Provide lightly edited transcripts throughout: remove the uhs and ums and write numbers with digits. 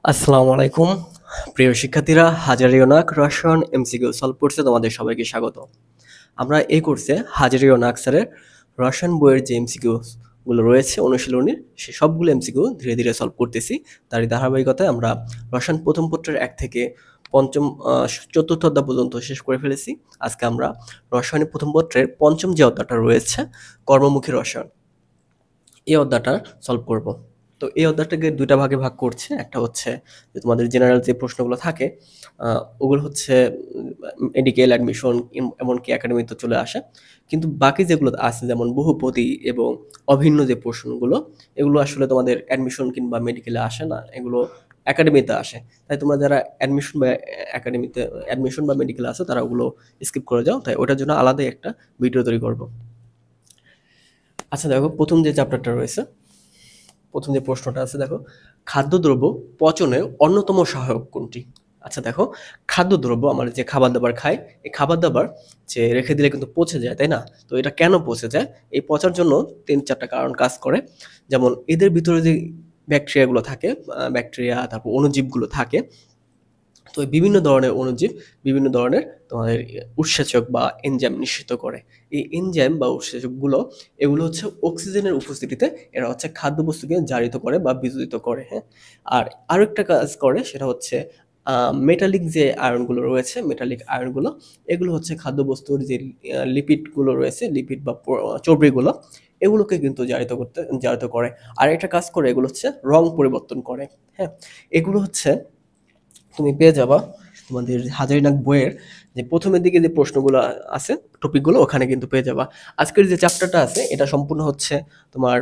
আসসালামু আলাইকুম প্রিয় শিক্ষার্থীরা, হাজারিওনাক রসায়ন এমসিকিউ সলভ কোর্সে তোমাদের সবাইকে স্বাগত। আমরা এই কোর্সে হাজারিওনাক স্যারের রসায়ন বইয়ের যে এমসিকিউ গুলো রয়েছে অনুশীলনীর, সে সবগুলো এমসিকিউ ধীরে ধীরে সলভ করতেছি। তারই ধারাবাহিকতায় আমরা রসায়ন প্রথম পত্রের 1 থেকে পঞ্চম চতুর্থ অধ্যায় পর্যন্ত শেষ করে ফেলেছি। আজকে আমরা রসায়নের প্রথম পত্রের পঞ্চম যে অধ্যায়টা রয়েছে কর্মমুখী রসায়ন, এই অধ্যায়টা সলভ করব। তো এই অধ্যায়টাকে দুইটা ভাগে ভাগ করছে। একটা হচ্ছে যে তোমাদের জেনারেল যে প্রশ্নগুলো থাকে ওগুলো হচ্ছে মেডিকেল অ্যাডমিশন এমনকি একাডেমিতে চলে আসে, কিন্তু বাকি যেগুলো আছে যেমন বহুপদী এবং অভিন্ন যে প্রশ্নগুলো, এগুলো আসলে তোমাদের অ্যাডমিশন কিংবা মেডিকেলে আসে না, এগুলো একাডেমিতে আসে। তাই তোমরা যারা অ্যাডমিশন বা মেডিকেলে আসো তারা ওগুলো স্কিপ করে যাও, তাই ওটার জন্য আলাদাই একটা ভিডিও তৈরি করব। আচ্ছা দেখো, প্রথম যে চ্যাপ্টারটা রয়েছে, প্রথম যে প্রশ্নটা আছে দেখো, খাদ্যদ্রব্য পচনের অন্যতম সহায়ক কোনটি? আচ্ছা দেখো, খাদ্যদ্রব্য আমরা যে খাবার দাবার খাই, এই খাবার দাবার যে রেখে দিলে কিন্তু পচে যায়, তাই না? তো এটা কেন পচে যায়? এই পচার জন্য 3-4টা কারণ কাজ করে। যেমন এদের ভিতরে যে ব্যাকটেরিয়াগুলো থাকে, ব্যাকটেরিয়া তারপর অণুজীবগুলো থাকে, তো বিভিন্ন ধরনের অণুজীব বিভিন্ন ধরনের তোমাদের উৎসেচক বা এনজাইম নিঃসৃত করে। এই এনজাইম বা উৎসেচকগুলো, এগুলো হচ্ছে অক্সিজেনের উপস্থিতিতে এরা হচ্ছে খাদ্যবস্তুকে জারিত করে বা বিজড়িত করে, হ্যাঁ। আর আরেকটা কাজ করে, সেটা হচ্ছে মেটালিক যে আয়রনগুলো রয়েছে, মেটালিক আয়রনগুলো, এগুলো হচ্ছে খাদ্যবস্তুর যে লিপিডগুলো রয়েছে, লিপিড বা চর্বিগুলো, এগুলোকে কিন্তু জারিত করে। আর একটা কাজ করে, এগুলো হচ্ছে রং পরিবর্তন করে, হ্যাঁ। এগুলো হচ্ছে তুমি পেয়ে যাবা তোমাদের হাজারিনাক বইয়ের যে প্রথমের দিকে যে প্রশ্নগুলো আছে, টপিকগুলো ওখানে কিন্তু পেয়ে যাবা। আজকের যে চ্যাপ্টারটা আছে এটা সম্পূর্ণ হচ্ছে তোমার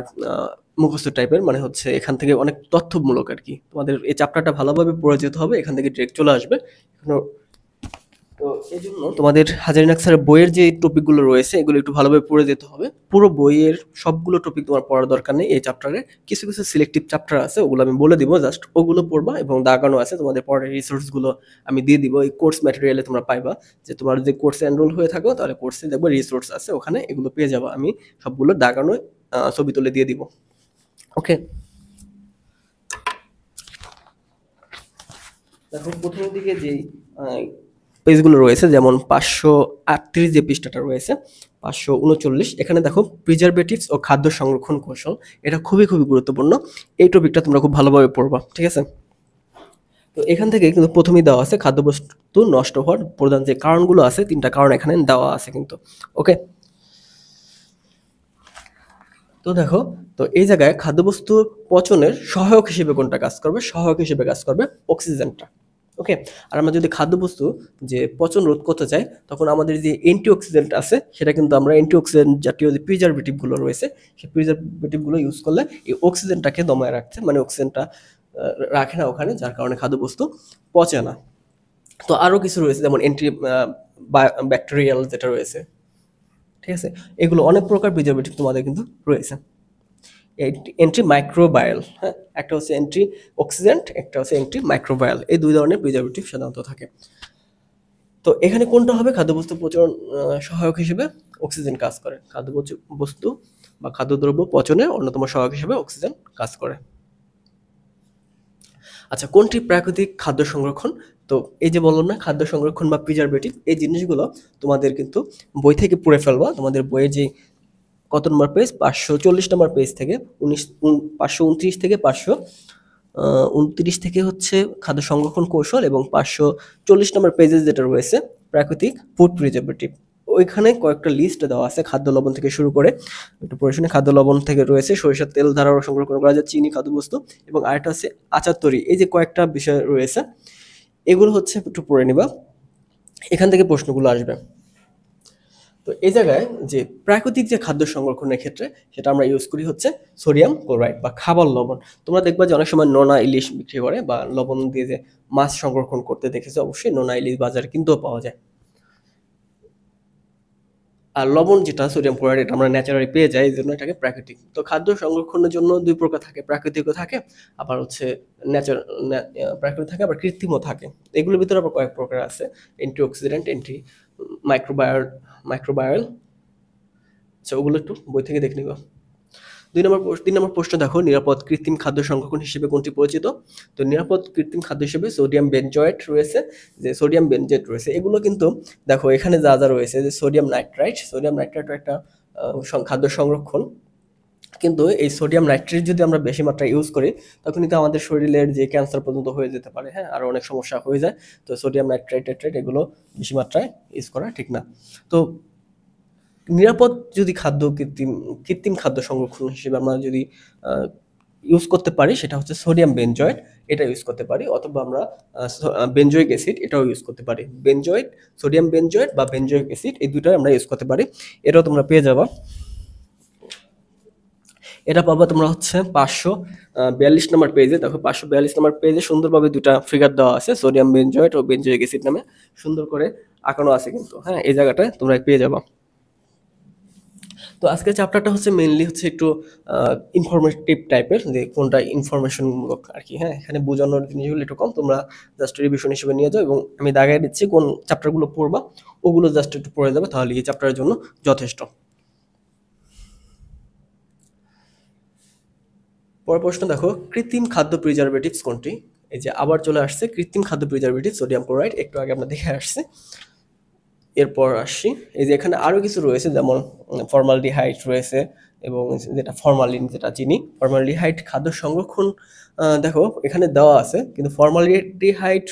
মুখস্থ টাইপের, মানে হচ্ছে এখান থেকে অনেক তথ্যমূলক আর কি। তোমাদের এই চ্যাপ্টারটা ভালোভাবে পড়ে যেতে হবে, এখান থেকে ডিরেক্ট চলে আসবে। তো এই জন্য তোমাদের হাজারিনাক স্যারের বইয়ের যে টপিকগুলো রয়েছে এগুলো একটু ভালোভাবে পড়ে যেতে হবে। পুরো বইয়ের সবগুলো টপিক তোমার পড়ার দরকার নেই। এই চ্যাপ্টারে কিছু কিছু সিলেক্টিভ চ্যাপ্টার আছে, ওগুলো আমি বলে দিব, জাস্ট ওগুলো পড়বা। এবং দাগানো আছে তোমাদের পরের রিসোর্সগুলো আমি দিয়ে দিব, এই কোর্স ম্যাটেরিয়ালে তোমরা পাইবা। যে তোমার যদি কোর্সে এনরোল হয়ে থাকো তাহলে কোর্সে দেখবো রিসোর্স আছে, ওখানে এগুলো পেয়ে যাবা। আমি সবগুলো দাগানো ছবি তুলে দিয়ে দিব। ওকে, দেখো প্রথমের দিকে যেই পেজগুলো রয়েছে, যেমন 538 যে পৃষ্ঠাটা রয়েছে, 539, এখানে দেখো প্রিজারভেটিভস ও খাদ্য সংরক্ষণ কৌশল, এটা খুবই খুবই গুরুত্বপূর্ণ। এই টপিকটা তোমরা খুব ভালোভাবে পড়বা, ঠিক আছে? তো এখান থেকে কিন্তু প্রথমেই দেওয়া আছে খাদ্যবস্তু নষ্ট হওয়ার প্রধান যে কারণগুলো আছে, 3টা কারণ এখানে দেওয়া আছে কিন্তু। ওকে, তো দেখো, তো এই জায়গায় খাদ্যবস্তু পচনের সহায়ক হিসেবে কোনটা কাজ করবে? সহায়ক হিসেবে কাজ করবে অক্সিজেনটা। ওকে, আর আমরা যদি খাদ্যবস্তু যে পচন রোধ করতে চাই, তখন আমাদের যে অ্যান্টিঅক্সিডেন্ট আছে, সেটা কিন্তু আমরা অ্যান্টিঅক্সিডেন্ট জাতীয় যে প্রিজারভেটিভগুলো রয়েছে, সেই প্রিজারভেটিভগুলো ইউজ করলে এই অক্সিজেনটাকে দমায় রাখছে, মানে অক্সিজেনটা রাখে না ওখানে, যার কারণে খাদ্যবস্তু পচে না। তো আরও কিছু রয়েছে, যেমন ব্যাকটেরিয়াল যেটা রয়েছে, ঠিক আছে? এগুলো অনেক প্রকার প্রিজারভেটিভ তোমাদের কিন্তু রয়েছে। এন্টি মাইক্রোবায়াল, হ্যাঁ, একটা হচ্ছে এন্টি অক্সিডেন্ট, একটা হচ্ছে এন্টি মাইক্রোবায়াল, এই দুই ধরনের প্রিজারভেটিভ সাধারণত থাকে। তো এখানে কোনটা হবে? খাদ্যবস্তু পচন সহায়ক হিসেবে অক্সিজেন কাজ করে। খাদ্যবস্তু বা খাদ্যদ্রব্য পচনে অন্যতম সহায়ক হিসেবে অক্সিজেন কাজ করে। আচ্ছা, কোনটি প্রাকৃতিক খাদ্য সংরক্ষণ? তো এই যে বললাম না, খাদ্য সংরক্ষণ বা প্রিজারভেটিভ, এই জিনিসগুলো তোমাদের কিন্তু বই থেকে পড়ে ফেলবা। তোমাদের বইয়ে যে কত নম্বর পেজ, 540 নম্বর পেজ থেকে 529 থেকে 529 থেকে হচ্ছে খাদ্য সংরক্ষণ কৌশল, এবং 540 নম্বর পেজে যেটা রয়েছে প্রাকৃতিক ফুড প্রিজারভেটিভ, ওইখানে কয়েকটা লিস্ট দেওয়া আছে খাদ্য লবণ থেকে শুরু করে। একটু পড়ে শুনে, খাদ্য লবণ থেকে রয়েছে সরিষার তেল দ্বারা সংরক্ষণ করা যায় চিনি খাদ্যবস্তু, এবং আরেকটা হচ্ছে আচার তৈরি। এই যে কয়েকটা বিষয় রয়েছে, এগুলো হচ্ছে একটু পড়ে নিবা, এখান থেকে প্রশ্নগুলো আসবে। তো এই জায়গায় যে প্রাকৃতিক যে খাদ্য সংরক্ষণের ক্ষেত্রে, সেটা আমরা ইউজ করি হচ্ছে সোডিয়াম ক্লোরাইড বা খাবার লবণ। তোমরা দেখবা যে অনেক সময় নোনা ইলিশ বিক্রি করে, বা লবণ দিয়ে যে মাছ সংরক্ষণ করতে দেখেছো, অবশ্যই নোনা ইলিশ বাজারে কিনতেও পাওয়া যায়। আর লবণ যেটা সোডিয়াম ক্লোরাইড, এটা আমরা ন্যাচারালি পেয়ে যাই, এই জন্য এটাকে প্রাকৃতিক। তো খাদ্য সংরক্ষণের জন্য দুই প্রকার থাকে, প্রাকৃতিকও থাকে, আবার হচ্ছে প্রাকৃতিক থাকে, আবার কৃত্রিমও থাকে। এগুলোর ভিতরে আবার কয়েক প্রকার আছে, অ্যান্টিঅক্সিডেন্ট, মাইক্রোবায়াল। আচ্ছা, ওগুলো একটু বই থেকে দেখে নিবা। তিন নম্বর প্রশ্ন দেখো, নিরাপদ কৃত্রিম খাদ্য সংরক্ষণ হিসেবে কোনটি পরিচিত? তো নিরাপদ কৃত্রিম খাদ্য হিসেবে সোডিয়াম বেনজয়েট রয়েছে, যে সোডিয়াম বেনজয়েট রয়েছে, এগুলো কিন্তু দেখো এখানে যা যা রয়েছে, যে সোডিয়াম নাইট্রাইট একটা খাদ্য সংরক্ষণ, কিন্তু এই সোডিয়াম নাইট্রেট যদি আমরা বেশি মাত্রায় ইউজ করি তখন কিন্তু আমাদের শরীরের যে ক্যান্সার পর্যন্ত হয়ে যেতে পারে, হ্যাঁ, আরও অনেক সমস্যা হয়ে যায়। তো সোডিয়াম নাইট্রেট এগুলো বেশি মাত্রায় ইউজ করা ঠিক না। তো নিরাপদ যদি কৃত্রিম খাদ্য সংরক্ষণ হিসেবে আমরা যদি ইউজ করতে পারি, সেটা হচ্ছে সোডিয়াম বেনজয়েট, এটা ইউজ করতে পারি, অথবা আমরা বেনজোইক অ্যাসিড এটাও ইউজ করতে পারি। সোডিয়াম বেনজয়েট বা বেনজোইক অ্যাসিড এই দুটোই আমরা ইউজ করতে পারি। এটাও তোমরা পেয়ে যাবা। এটা পাবা তোমরা হচ্ছে 542 নম্বর পেজে। দেখো 542 নম্বর পেজে সুন্দরভাবে দুটা ফিগার দেওয়া আছে, সোডিয়াম বেনজয়েট ও বেনজোইক অ্যাসিড নামে সুন্দর করে আঁকানো আছে কিন্তু, হ্যাঁ, এই জায়গাটায় তোমরা পেয়ে যাবা। তো আজকের চ্যাপ্টারটা হচ্ছে মেইনলি হচ্ছে একটু ইনফরমেটিভ টাইপের, যে কোনটা ইনফরমেশনমূলক আর কি, হ্যাঁ, এখানে বোঝানোর জিনিসগুলো একটু কম, তোমরা জাস্ট রিভিশন হিসেবে নিয়ে যাও, এবং আমি দাগাই দিচ্ছি কোন চ্যাপ্টারগুলো পড়বা, ওগুলো জাস্ট একটু পড়ে যাবে, তাহলে এই চ্যাপ্টারের জন্য যথেষ্ট। পরের প্রশ্ন দেখো, কৃত্রিম খাদ্য প্রিজারভেটিভস কোনটি? এই যে আবার চলে আসছে কৃত্রিম খাদ্য প্রিজারভেটিভ, সোডিয়াম ক্লোরাইড, একটু আগে আমরা দেখে আসছি। এরপর আসছি, এই যে এখানে আরো কিছু রয়েছে, যেমন ফর্মালডিহাইড রয়েছে, এবং যেটা ফরমালিন, যেটা চিনি। ফর্মালডিহাইড খাদ্য সংরক্ষণ, দেখো এখানে দেওয়া আছে, কিন্তু ফর্মালডিহাইড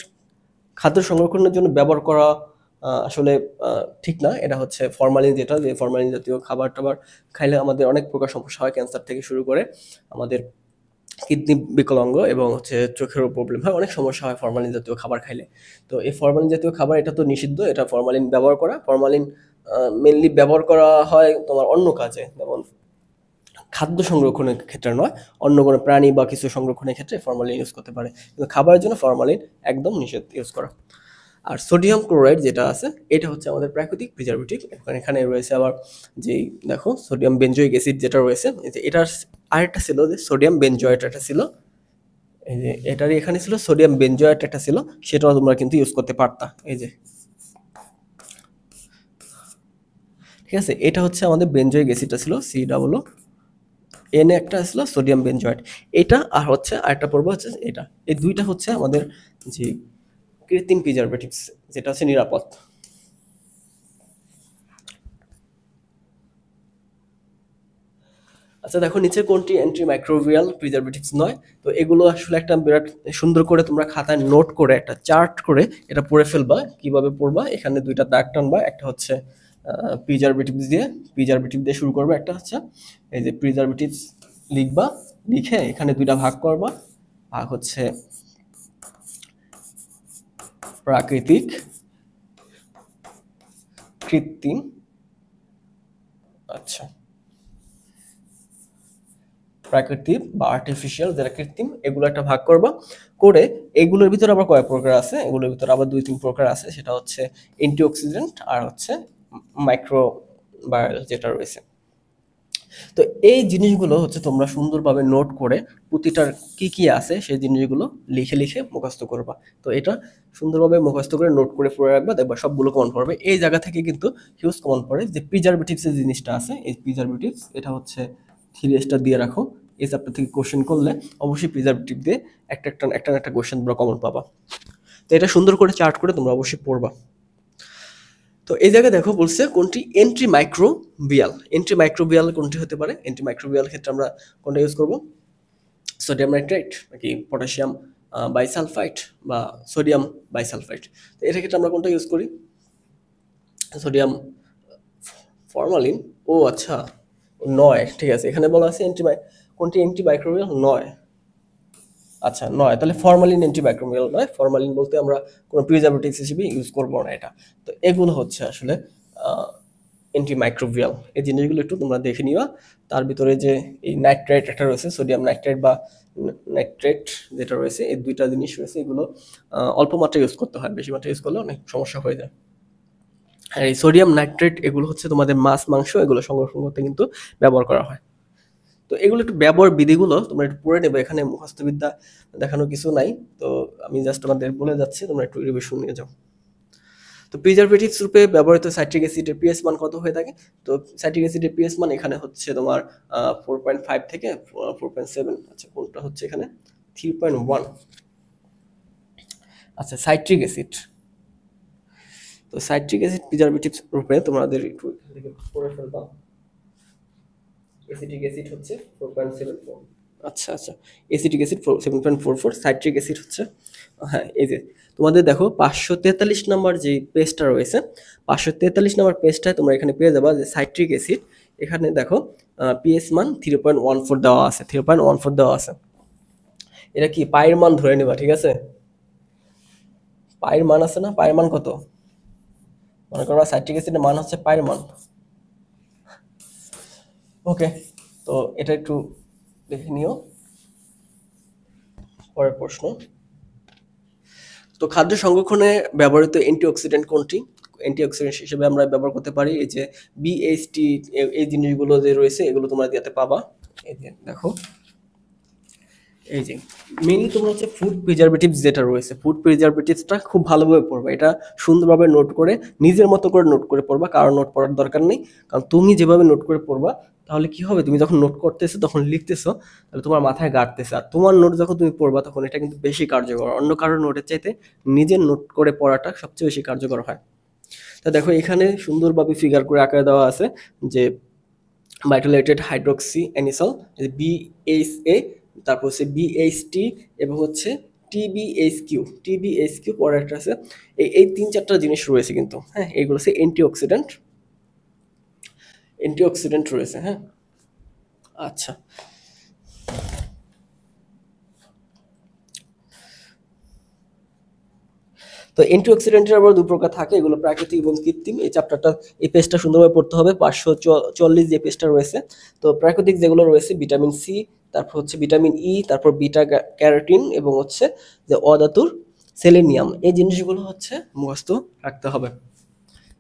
খাদ্য সংরক্ষণের জন্য ব্যবহার করা আসলে ঠিক না। এটা হচ্ছে ফরমালিন, যেটা যে ফরমালিন জাতীয় খাবার টাবার খাইলে আমাদের অনেক প্রকার সমস্যা হয়, ক্যান্সার থেকে শুরু করে আমাদের কিডনি বিকলাঙ্গ এবং হচ্ছে চোখেরও প্রবলেম হয়, অনেক সমস্যা হয় ফরমালিন জাতীয় খাবার খাইলে। তো এই ফরমালিন জাতীয় খাবার এটা তো নিষিদ্ধ, এটা ফরমালিন ব্যবহার করা। ফরমালিন মেনলি ব্যবহার করা হয় তোমার অন্য কাজে, যেমন খাদ্য সংরক্ষণের ক্ষেত্রে নয়, অন্য কোনো প্রাণী বা কিছু সংরক্ষণের ক্ষেত্রে ফরমালিন ইউজ করতে পারে, কিন্তু খাবারের জন্য ফরমালিন একদম নিষেধ ইউজ করা। আর সোডিয়াম ক্লোরাইড যেটা আছে, এটা হচ্ছে আমাদের প্রাকৃতিক প্রিজারভেটিভ। এখানে রয়েছে আবার যে দেখো সোডিয়াম বেনজোইক অ্যাসিড যেটা রয়েছে, এটার আরেকটা ছিল যে সোডিয়াম বেনজয়েট একটা ছিল, এই যে এটারই এখানে ছিল সোডিয়াম বেনজয়েট একটা ছিল, সেটাও তোমরা কিন্তু ইউজ করতে পারতা। এই যে ঠিক আছে, এটা হচ্ছে আমাদের বেনজোইক অ্যাসিডটা ছিল, COO, একটা ছিল সোডিয়াম বেনজয়েট, এটা আর হচ্ছে আরেকটা পড়বো হচ্ছে এটা। এই দুইটা হচ্ছে আমাদের যে কৃত্রিম প্রিজারভেটিভস, যেটা হচ্ছে নিরাপদ। আচ্ছা দেখো, নিচে কোনটি অ্যান্টিমাইক্রোবিয়াল প্রিজারভেটিভস নয়? তো এগুলো আসলে একটা বিরাট সুন্দর করে তোমরা খাতায় নোট করে একটা চার্ট করে এটা পড়ে ফেলবা। কিভাবে পড়বা, এখানে দুইটা দাগ টানবা, একটা হচ্ছে প্রিজারভেটিভ দিয়ে শুরু করবে, একটা হচ্ছে এই যে প্রিজারভেটিভস লিখবা, লিখে এখানে দুইটা ভাগ করবা, ভাগ হচ্ছে প্রাকৃতিক, কৃত্রিম, আচ্ছা প্রাকৃতিক বা আর্টিফিশিয়াল, যেটা কৃত্রিম, এগুলো একটা ভাগ করবা, করে এগুলোর ভিতরে আবার কয়েক প্রকার আছে, এগুলোর ভিতরে আবার 2-3 প্রকার আছে, সেটা হচ্ছে অ্যান্টিঅক্সিডেন্ট আর হচ্ছে মাইক্রোবায়াল যেটা রয়েছে। তো এই জিনিসগুলো হচ্ছে তোমরা সুন্দরভাবে নোট করে প্রতিটার কি কি আছে সেই জিনিসগুলো লিখে লিখে মুখস্থ করবা। তো এটা সুন্দরভাবে মুখস্থ করে নোট করে পড়ে রাখবা, দেখবা সবগুলো কমন পড়বে। এই জায়গা থেকে কিন্তু হিউজ কমন পড়ে যে প্রিজারভেটিভসের জিনিসটা আছে, এই প্রিজারভেটিভস এটা হচ্ছে 3 স্টার দিয়ে রাখো। এই চ্যাপ্টার থেকে কোশ্চেন করলে অবশ্যই প্রিজারভেটিভ দিয়ে একটা কোশ্চেন তোমরা কমন পাবা। তো এটা সুন্দর করে চার্ট করে তোমরা অবশ্যই পড়বা। তো এই জায়গায় দেখো বলছে কোনটি এন্টিমাইক্রোবিয়াল কোনটি হতে পারে। এন্টিমাইক্রোবিয়াল ক্ষেত্রে আমরা কোনটা ইউজ করব? সোডিয়াম নাইট্রেট নাকি পটাশিয়াম বাইসালফাইট বা সোডিয়াম বাইসালফাইট? তো এটার ক্ষেত্রে আমরা কোনটা ইউজ করি? Sodium formalin. ও আচ্ছা, নয়, ঠিক আছে, এখানে বলা আছে কোনটি অ্যান্টিমাইক্রোবিয়াল নয়। আচ্ছা নয়, তাহলে ফরমালিন অ্যান্টিমাইক্রোবিয়াল নয়। ফরমালিন বলতে আমরা কোনো প্রিজারভেটিভস হিসেবে ইউজ করবো না এটা। তো এগুলো হচ্ছে আসলে অ্যান্টিমাইক্রোবিয়াল। এই জিনিসগুলো একটু তোমরা দেখে নিবা। তার ভিতরে যে এই নাইট্রেট একটা রয়েছে, সোডিয়াম নাইট্রেট বা নাইট্রেট যেটা রয়েছে, এই দুইটা জিনিস রয়েছে, এগুলো অল্প মাত্রায় ইউজ করতে হয়, বেশি মাত্রায় ইউজ করলে অনেক সমস্যা হয়ে যায়। আর এই সোডিয়াম নাইট্রেট এগুলো হচ্ছে তোমাদের মাছ মাংস এগুলো সংরক্ষণ করতে কিন্তু ব্যবহার করা হয়। তো এগুলো একটু ব্যবহার বিধিগুলো তোমরা একটু পড়ে নেবে, এখানে মুখস্থবিদ্যা দেখানো কিছু নাই, তো আমি জাস্ট তোমাদের বলে যাচ্ছি, তোমরা একটু রিভিশন নিয়ে যাও। তো প্রিজারভেটিভস রূপে ব্যবহৃত সাইট্রিক অ্যাসিডের পিএস মান কত হয়ে থাকে? তো সাইট্রিক অ্যাসিডের পিএস মান এখানে হচ্ছে তোমার 4.5 থেকে 4.7। আচ্ছা, কোনটা হচ্ছে এখানে 3.1। আচ্ছা, সাইট্রিক অ্যাসিড। তো সাইট্রিক অ্যাসিড প্রিজারভেটিভস রূপে তোমাদের একটু এখান থেকে পড়ে ফেলবা। অ্যাসিটিক অ্যাসিড হচ্ছে 4.74। আচ্ছা আচ্ছা, অ্যাসিটিক অ্যাসিড 7.44, সাইট্রিক অ্যাসিড হচ্ছে, হ্যাঁ এই যে তোমাদের দেখো 543 নম্বর যে পেজটা রয়েছে, 543 নম্বর পেজটায় তোমরা এখানে পেয়ে যাবা যে সাইট্রিক অ্যাসিড। এখানে দেখো পিএস মান 3.14 দেওয়া আছে, 3.14 দেওয়া আছে। এটা কি পায়ের মান ধরে নেবা, ঠিক আছে? পায়ের মান আছে না, পায়ের মান কত? মনে করবা সাইট্রিক অ্যাসিডের মান হচ্ছে পায়ের মান। ওকে, তো এটা একটু দেখে নিও। পরের প্রশ্ন, তো খাদ্য সংরক্ষণে ব্যবহৃত অ্যান্টিঅক্সিডেন্ট কোনটি? অ্যান্টিঅক্সিডেন্ট হিসেবে আমরা ব্যবহার করতে পারি এই যে বিএইচটি, এই জিনিসগুলো যে রয়েছে এগুলো তোমরা যাতে পাবা। এই যে দেখো, এই যে মেইনলি তোমরা হচ্ছে ফুড প্রিজারভেটিভস যেটা রয়েছে, ফুড প্রিজারভেটিভসটা খুব ভালোভাবে পড়বা। এটা সুন্দরভাবে নোট করে নিজের মতো করে নোট করে পড়বা, কারণ নোট পড়ার দরকার নেই। কারণ তুমি যেভাবে নোট করে পড়বা তাহলে কি হবে, তুমি যখন নোট করতেছো তখন লিখতেছো, তাহলে তোমার মাথায় গাঁটতেছে। আর তোমার নোট যখন তুমি পড়বা তখন এটা কিন্তু বেশি কার্যকর, অন্য কারোর নোটের চাইতে নিজের নোট করে পড়াটা সবচেয়ে বেশি কার্যকর হয়। তা দেখো এখানে সুন্দরভাবে ফিগার করে আকারে দেওয়া আছে যে বায়োটিলেটেড হাইড্রোক্সি অ্যানিসল, বিএইচএ, তারপর হচ্ছে বিএইচটি এবং হচ্ছে টিবিএইচকিউ পরে একটা আছে। এই 3-4টা জিনিস রয়েছে কিন্তু, হ্যাঁ এইগুলো হচ্ছে অ্যান্টিঅক্সিডেন্ট রয়েছে, হ্যাঁ। আচ্ছা, তো অ্যান্টিঅক্সিডেন্টের আবার 2 প্রকার থাকে, এগুলো প্রাকৃতিক এবং কৃত্রিম। এই চ্যাপ্টারটা, এই পেজটা সুন্দরভাবে পড়তে হবে, 540 যে পেজটা রয়েছে। তো প্রাকৃতিক যেগুলো রয়েছে ভিটামিন সি, তারপর হচ্ছে ভিটামিন ই, তারপর বিটা ক্যারোটিন এবং হচ্ছে যে অধাতুর সেলেনিয়াম, এই জিনিসগুলো হচ্ছে মুখস্থ রাখতে হবে।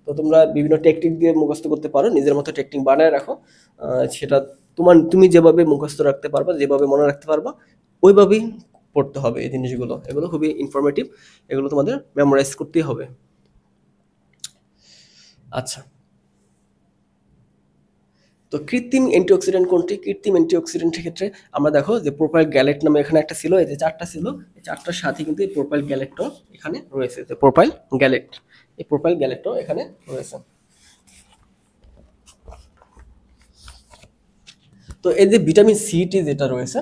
তো তোমরা বিভিন্ন টেকনিক দিয়ে মুখস্থ করতে পারো, নিজের মতো টেকনিক বানায় রাখো। সেটা তুমি যেভাবে মুখস্থ রাখতে পারবা, যেভাবে মনে রাখতে পারবা, ওইভাবেই পড়তে হবে। এই জিনিসগুলো, এগুলো খুবই ইনফরমেটিভ, এগুলো তোমাদের মেমোরাইজ করতেই হবে। আচ্ছা, তো কৃত্রিম অ্যান্টিঅক্সিডেন্ট কোনটি? কৃত্রিম অ্যান্টিঅক্সিডেন্টের ক্ষেত্রে আমরা দেখো যে প্রোপাইল গ্যালেট নামে এখানে একটা ছিল, এই যে 4টা ছিল, এই 4টার সাথে কিন্তু এই প্রোপাইল গ্যালেটটাও এখানে রয়েছে, যে প্রোপাইল গ্যালেট, এই প্রোপাইল গ্যালেটটাও এখানে রয়েছে। তো এই যে ভিটামিন সিটি যেটা রয়েছে,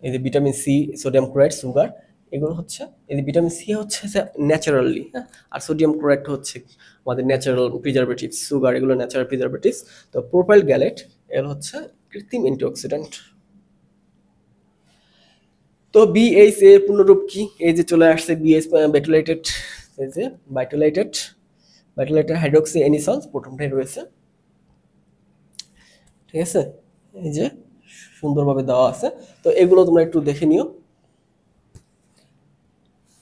এই যে vitamin C, sodium chloride, sugar, এগুলো হচ্ছে, এই যে ভিটামিন সি হচ্ছে ন্যাচারালি, হ্যাঁ, আর সোডিয়াম ক্লোরাইড হচ্ছে আমাদের ন্যাচারাল প্রিজারভেটিভস, সুগার এগুলো ন্যাচারাল প্রিজারভেটিভস। তো প্রোপাইল গ্যালেট এগুলো হচ্ছে কৃত্রিম অ্যান্টিঅক্সিডেন্ট। তো বিএইচ এর পূর্ণরূপ কি? এই যে চলে আসছে বিএইচ, ব্যাটুলেটেড, এই যে ব্যাটুলেটেড হাইড্রোক্সি অ্যানিসল প্রথমটাই রয়েছে, ঠিক আছে? এই যে সুন্দরভাবে দেওয়া আছে। তো এগুলো তোমরা একটু দেখে নিও,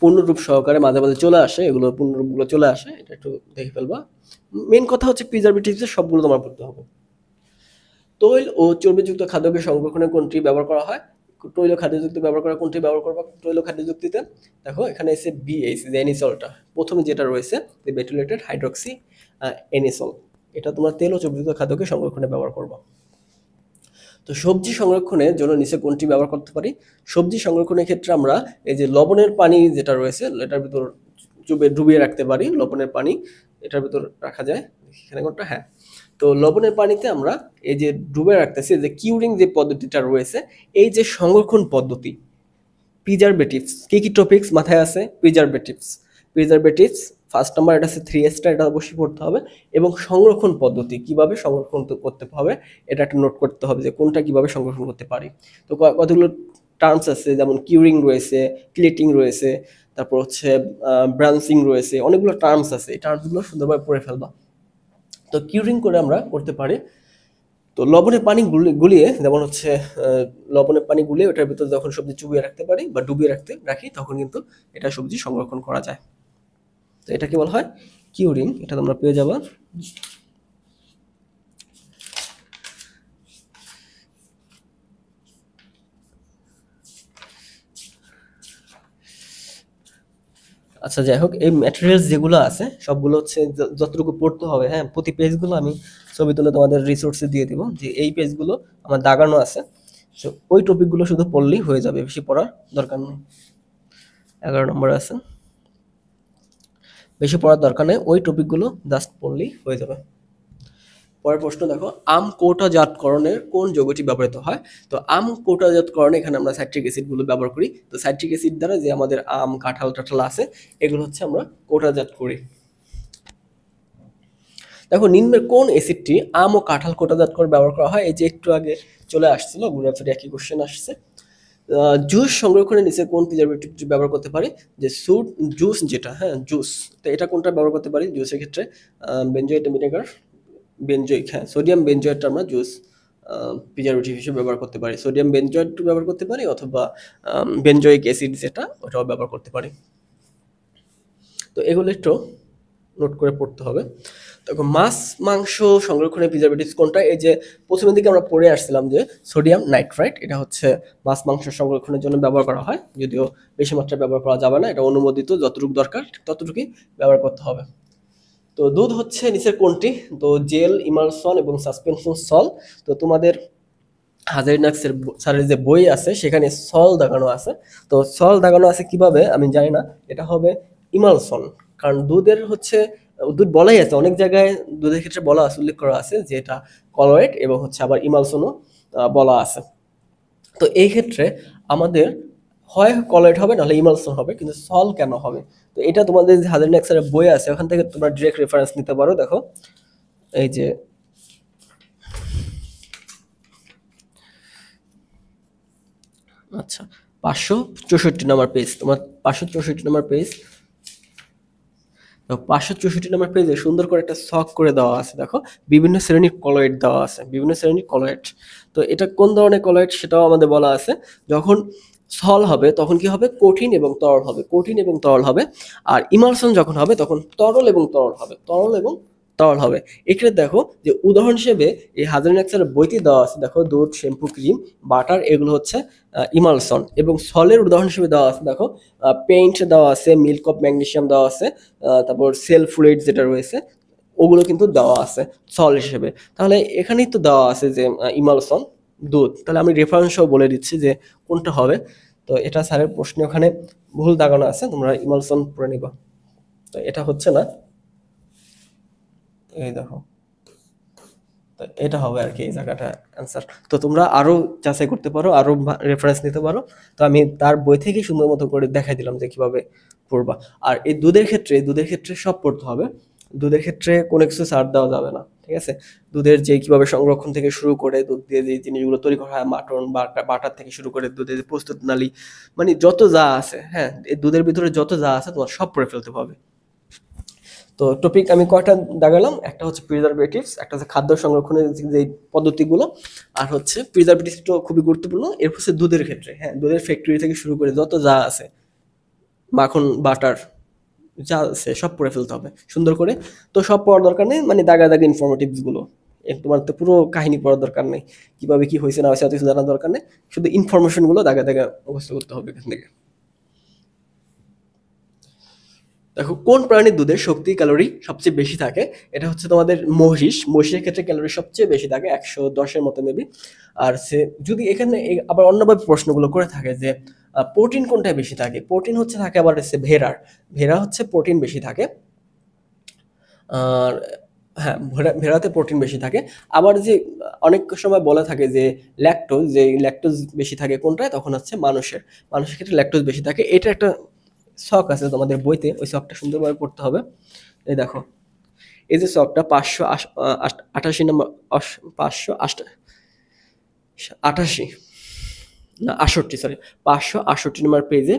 পূর্ণরূপ সহকারে মাঝে মাঝে চলে আসে, এগুলো পূর্ণরূপগুলো চলে আসে, এটা একটু দেখে ফেলবা। মেন কথা হচ্ছে প্রিজারভেটিভস সবগুলো তোমার পড়তে হবে। তৈল ও চর্বিযুক্ত খাদ্যকে সংরক্ষণে কোনটি ব্যবহার করা হয়? তৈল খাদ্যযুক্তি ব্যবহার করা, কোনটি ব্যবহার করবা তৈল খাদ্যযুক্তিতে? দেখো এখানে এসে বিএইচ, যে অ্যানিসলটা প্রথমে যেটা রয়েছে, যে বেটুলেটেড হাইড্রক্সি অ্যানিসল, এটা তোমার তেল ও চর্বিযুক্ত খাদ্যকে সংরক্ষণে ব্যবহার করবা। তো সবজি সংরক্ষণের জন্য নিচে কোনটি ব্যবহার করতে পারি? সবজি সংরক্ষণের ক্ষেত্রে আমরা এই যে লবণের পানি যেটা রয়েছে, এটার ভিতর ডুবিয়ে রাখতে পারি, লবণের পানি এটার ভিতর রাখা যায়, এখানে কোনটা, হ্যাঁ। তো লবণের পানিতে আমরা এই যে ডুবে রাখতেছি, যে কিউরিং যে পদ্ধতিটা রয়েছে, এই যে সংরক্ষণ পদ্ধতি, প্রিজারভেটিভস, কি টপিকস মাথায় আছে? প্রিজারভেটিভস ফার্স্ট নাম্বার, এটা হচ্ছে 3 স্টার, এটা অবশ্যই পড়তে হবে। এবং সংরক্ষণ পদ্ধতি, কিভাবে সংরক্ষণ করতে হবে এটা একটা নোট করতে হবে, যে কোনটা কিভাবে সংরক্ষণ করতে পারি। তো কতগুলো টার্মস আছে, যেমন কিউরিং রয়েছে, প্লেটিং রয়েছে, তারপর হচ্ছে ব্রাঞ্চিং রয়েছে, অনেকগুলো টার্মস আছে, এই টার্মসগুলো সুন্দরভাবে পড়ে ফেলবা। তো কিউরিং করে আমরা করতে পারি, তো লবণের পানি গুলিয়ে, যেমন হচ্ছে লবণের পানি গুলিয়ে ওটার ভিতরে যখন সবজি চুবিয়ে রাখতে পারি বা ডুবিয়ে রাখি, তখন কিন্তু এটা সবজি সংরক্ষণ করা যায়। তো এটাকে বলা হয় কিউরিং, এটা তোমরা পেয়ে যাবা। আচ্ছা যাই হোক, এই ম্যাটেরিয়ালস যেগুলো আছে সবগুলো হচ্ছে যতটুকু পড়তে হবে, হ্যাঁ, প্রতি পেজগুলো আমি ছবি তুলে তোমাদের রিসোর্সে দিয়ে দিব, যে এই পেজগুলো আমার দাগানো আছে। তো ওই টপিকগুলো শুধু পড়লেই হয়ে যাবে, বেশি পড়ার দরকার নেই। 11 নম্বর আছে, বেশি পড়ার দরকার নেই, ওই টপিকগুলো জাস্ট পড়লেই হয়ে যাবে। পরের প্রশ্ন দেখো, আম কোটাজাতকরণের কোন যৌগটি ব্যবহৃত হয়? তো আম কোটাজাতকরণে এখানে আমরা সাইট্রিক অ্যাসিডগুলো ব্যবহার করি। তো সাইট্রিক অ্যাসিড দ্বারা যে আমাদের আম, কাঁঠাল টাঠাল আছে এগুলো হচ্ছে আমরা কোটাজাত করি। দেখো, নিম্নের কোন অ্যাসিডটি আম ও কাঁঠাল কোটাজাত করে ব্যবহার করা হয়? এই যে একটু আগে চলে আসছিল, ঘুরে ফিরে একই কোশ্চেন আসছে। জুস সংরক্ষণের নিচে কোন প্রিজারভেটিভ ব্যবহার করতে পারি? যে জুস যেটা, হ্যাঁ জুস, তো এটা কোনটা ব্যবহার করতে পারি জুসের ক্ষেত্রে? বেনজোয়েট ভিনেগার, বেনজোইক, হ্যাঁ সোডিয়াম বেনজোয়েটটা আমরা জুস প্রিজারভেটিভ হিসেবে ব্যবহার করতে পারি। সোডিয়াম বেনজোয়েট ব্যবহার করতে পারি, অথবা বেনজোইক অ্যাসিড যেটা ওটাও ব্যবহার করতে পারি। তো এগুলো একটু নোট করে পড়তে হবে। দেখো, মাছ মাংস সংরক্ষণের প্রিজারভেটিভস কোনটা? এই যে প্রথমের দিকে আমরা পড়ে আসছিলাম যে সোডিয়াম নাইট্রাইট, এটা হচ্ছে মাছ মাংস সংরক্ষণের জন্য ব্যবহার করা হয়, যদিও বেশি মাত্রায় ব্যবহার করা যাবে না, এটা অনুমোদিত, যতটুকু দরকার ততটুকুই ব্যবহার করতে হবে। তো দুধ হচ্ছে নিচের কোনটি? তো জেল, ইমালসন এবং সাসপেনশন সল। তো তোমাদের হাজারিনাক্সের স্যারের যে বই আছে সেখানে সল দাগানো আছে। তো সল দাগানো আছে কিভাবে আমি জানি না, এটা হবে ইমালসন, কারণ দুধের হচ্ছে দুধ বলাই আছে অনেক জায়গায়, দুধের ক্ষেত্রে বলা আছে, উল্লেখ করা আছে যে এটা কলয়েড, এবং হচ্ছে আবার ইমালসনও বলা আছে। তো এই ক্ষেত্রে আমাদের হয় কলয়েড হবে, নাহলে ইমালসন হবে, কিন্তু সল কেন হবে? তো এটা তোমাদের যে হাজারিনাক্সের বই আছে ওখান থেকে তোমরা ডিরেক্ট রেফারেন্স নিতে পারো। দেখো এই যে আচ্ছা 564 নম্বর পেজ, তোমার 564 নম্বর পেজ, 564 নম্বর পেজে সুন্দর করে একটা ছক করে দেওয়া আছে। দেখো, বিভিন্ন শ্রেণীর কলয়েড দেওয়া আছে, বিভিন্ন শ্রেণীর কলয়েড। তো এটা কোন ধরনের কলয়েড সেটাও আমাদের বলা আছে। যখন সল হবে তখন কি হবে? কঠিন এবং তরল হবে, কঠিন এবং তরল হবে। আর ইমালশন যখন হবে তখন তরল এবং তরল হবে, তরল এবং তরল হবে। এখানে দেখো যে উদাহরণ হিসেবে এই হাজারিনাক্সের বইতে দেওয়া আছে, দেখো দুধ, শ্যাম্পু, ক্রিম, বাটার, এগুলো হচ্ছে ইমালশন। এবং সলের উদাহরণ হিসেবে দেওয়া আছে, দেখো পেইন্ট দেওয়া আছে, মিল্ক অফ ম্যাগনেসিয়াম দেওয়া আছে, তারপর সেল ফ্লুইড যেটা রয়েছে ওগুলো কিন্তু দেওয়া আছে সল হিসেবে। তাহলে এখানেই তো দেওয়া আছে যে ইমালশন দুধ, তাহলে আমি রেফারেন্সও বলে দিচ্ছি যে কোনটা হবে। তো এটা স্যারের প্রশ্নে ওখানে ভুল দাগানো আছে, তোমরা ইমালশন পড়ে নিবা। তো এটা হচ্ছে না, এই দেখো, তো এটা হবে আর কি এই জায়গাটা অ্যান্সার। তো তোমরা আরো যাচাই করতে পারো, আরো রেফারেন্স নিতে পারো। তো আমি তার বই থেকে সুন্দর মতো করে দেখাই দিলাম যে কিভাবে পড়বা। আর এই দুধের ক্ষেত্রে সব পড়তে হবে, দুধের ক্ষেত্রে কোনো কিছু ছাড় দেওয়া যাবে না, ঠিক আছে? দুধের যে কিভাবে সংরক্ষণ থেকে শুরু করে দুধ দিয়ে যে জিনিসগুলো তৈরি করা হয়, মাটন, বাটার থেকে শুরু করে দুধের যে প্রস্তুত নালী, মানে যত যা আছে, হ্যাঁ এই দুধের ভিতরে যত যা আছে তোমার সব পড়ে ফেলতে হবে। তো টপিক আমি কয়টা দাগালাম, একটা হচ্ছে প্রিজারভেটিভস, একটা হচ্ছে খাদ্য সংরক্ষণের যে পদ্ধতিগুলো, আর হচ্ছে প্রিজারভেটিভসটা খুবই গুরুত্বপূর্ণ। এর হচ্ছে দুধের ক্ষেত্রে, হ্যাঁ দুধের ফ্যাক্টরি থেকে শুরু করে যত যা আছে, মাখন, বাটার, যা আছে সব পড়ে ফেলতে হবে সুন্দর করে। তো সব পড়ার দরকার নেই, মানে দাগা দাগা ইনফরমেটিভস গুলো, তোমার তো পুরো কাহিনী পড়ার দরকার নেই, কিভাবে কি হয়েছে না হয়েছে এত কিছু জানার দরকার নেই, শুধু ইনফরমেশন গুলো দাগা দাগা মুখস্থ করতে হবে এখান থেকে। দেখো, কোন প্রাণীর দুধে শক্তি ক্যালোরি সবচেয়ে বেশি থাকে? এটা হচ্ছে তোমাদের মহিষের ক্ষেত্রে ক্যালোরি সবচেয়ে বেশি থাকে, 110-এর মতো মেবি। আর সে যদি এখানে আবার অন্যভাবে প্রশ্নগুলো করে থাকে যে প্রোটিন কোনটায় বেশি থাকে, প্রোটিন হচ্ছে থাকে আবার হচ্ছে ভেড়া হচ্ছে প্রোটিন বেশি থাকে। আর হ্যাঁ, ভেড়াতে প্রোটিন বেশি থাকে। আবার যে অনেক সময় বলে থাকে যে ল্যাকটোজ বেশি থাকে কোনটায়, তখন হচ্ছে মানুষের ক্ষেত্রে ল্যাকটোজ বেশি থাকে। এটা একটা শখ আছে তোমাদের বইতে, ওই শখটা সুন্দরভাবে পড়তে হবে। এই দেখো, এই যে শখটা 588 নম্বর, 588 না 68, সরি 568 নম্বর পেজে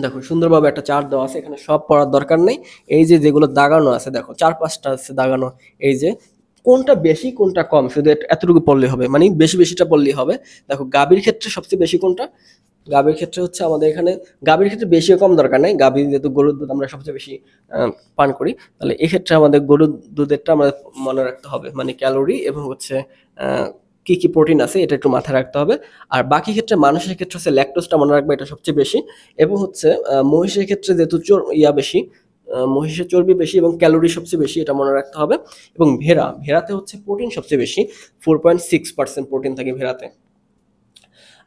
দেখো সুন্দরভাবে একটা চার্ট দেওয়া আছে, এখানে সব পড়ার দরকার নেই। এই যে যেগুলো দাগানো আছে দেখো 4-5টা আছে দাগানো, এই যে কোনটা বেশি কোনটা কম শুধু এতটুকু পড়লেই হবে, মানে বেশিটা পড়লেই হবে। দেখো গাভীর ক্ষেত্রে সবচেয়ে বেশি কোনটা? গাভীর ক্ষেত্রে হচ্ছে আমাদের এখানে, গাভীর ক্ষেত্রে বেশি কম দরকার নাই, গাভী যেহেতু গরুর দুধ আমরা সবচেয়ে বেশি পান করি, তাহলে এক্ষেত্রে আমাদের গরুর দুধেরটা আমাদের মনে রাখতে হবে, মানে ক্যালোরি এবং হচ্ছে কি কি প্রোটিন আছে এটা একটু মাথায় রাখতে হবে। আর বাকি ক্ষেত্রে মানুষের ক্ষেত্রে হচ্ছে ল্যাকটোজটা মনে রাখবে, এটা সবচেয়ে বেশি। এবং হচ্ছে মহিষের ক্ষেত্রে যেহেতু বেশি, মহিষের চর্বি বেশি এবং ক্যালোরি সবচেয়ে বেশি, এটা মনে রাখতে হবে। এবং ভেড়াতে হচ্ছে প্রোটিন সবচেয়ে বেশি, 4.6% প্রোটিন থাকে ভেড়াতে।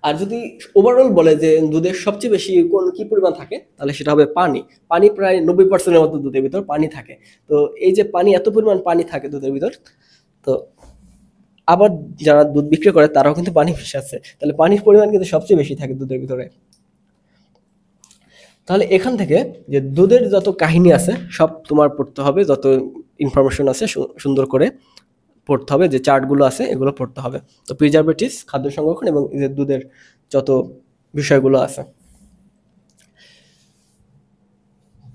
আর যদি ওভারঅল বলে যে দুধের সবচেয়ে বেশি কি পরিমাণ থাকে, তাহলে সেটা হবে পানি। পানি প্রায় 90%-এর মতো দুধের ভিতর পানি থাকে। তো এই যে পানি, এত পরিমাণ পানি থাকে দুধের ভিতর, তো আবার যারা দুধ বিক্রি করে তারাও কিন্তু পানি মিশাচ্ছে, তাহলে পানির পরিমাণ কিন্তু সবচেয়ে বেশি থাকে দুধের ভিতরে। তাহলে এখান থেকে যে দুধের যত কাহিনী আছে সব তোমার পড়তে হবে, যত ইনফরমেশন আছে সুন্দর করে পড়তে হবে, যে চার্টগুলো আছে এগুলো পড়তে হবে। তো প্রিজারভেটিভস, খাদ্য সংরক্ষণ এবং যে দুধের যত বিষয়গুলো আছে।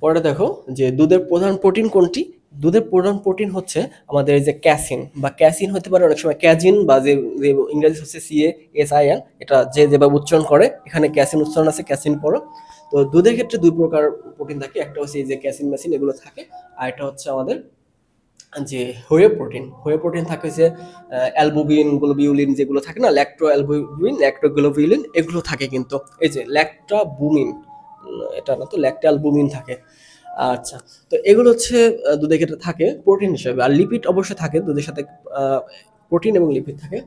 পরে দেখো যে দুধের প্রধান প্রোটিন কোনটি। দুধের প্রধান প্রোটিন হচ্ছে আমাদের এই যে ক্যাসিন, বা ক্যাসিন হতে পারে অনেক সময় ক্যাজিন, বা যে ইংরেজি হচ্ছে CASIN, এটা যেভাবে উচ্চারণ করে, এখানে ক্যাসিন উচ্চারণ আছে, ক্যাসিন পড়ো। তো দুধের ক্ষেত্রে দুই প্রকার প্রোটিন থাকে, একটা হচ্ছে এই যে ক্যাসিন মেসিন এগুলো থাকে, আর একটা হচ্ছে আমাদের যে হোয়ে প্রোটিন থাকে যে অ্যালবুমিন, গ্লোবিউলিন যেগুলো থাকে না, ল্যাক্টো অ্যালবুমিন, ল্যাক্টো গ্লোবিউলিন, এগুলো থাকে কিন্তু। এই যে ল্যাক্টাবুমিন, এটা না তো, ল্যাক্টা অ্যালবুমিন থাকে। আচ্ছা, তো এগুলো হচ্ছে দুধের ক্ষেত্রে থাকে প্রোটিন হিসেবে। আর লিপিড অবশ্যই থাকে দুধের সাথে, প্রোটিন এবং লিপিড থাকে।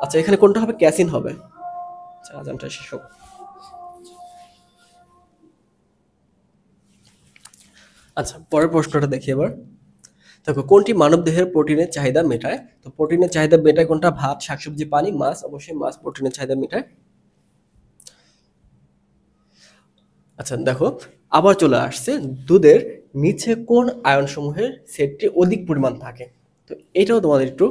আচ্ছা, এখানে কোনটা হবে? ক্যাসিন হবে। আচ্ছা, আজানটা শেষ হোক। আচ্ছা, পরের প্রশ্নটা দেখি এবার। দেখো, কোনটি মানবদেহের প্রোটিনের চাহিদা মেটায়? তো প্রোটিনের চাহিদা মেটায় কোনটা? ভাত, শাকসবজি, পানি, মাছ। অবশ্যই মাছ প্রোটিনের চাহিদা মেটায়। আচ্ছা দেখো, আবার চলে আসছে, দুধের নিচে কোন আয়নসমূহের সেটটি অধিক পরিমাণ থাকে? তো এটাও তোমাদের একটু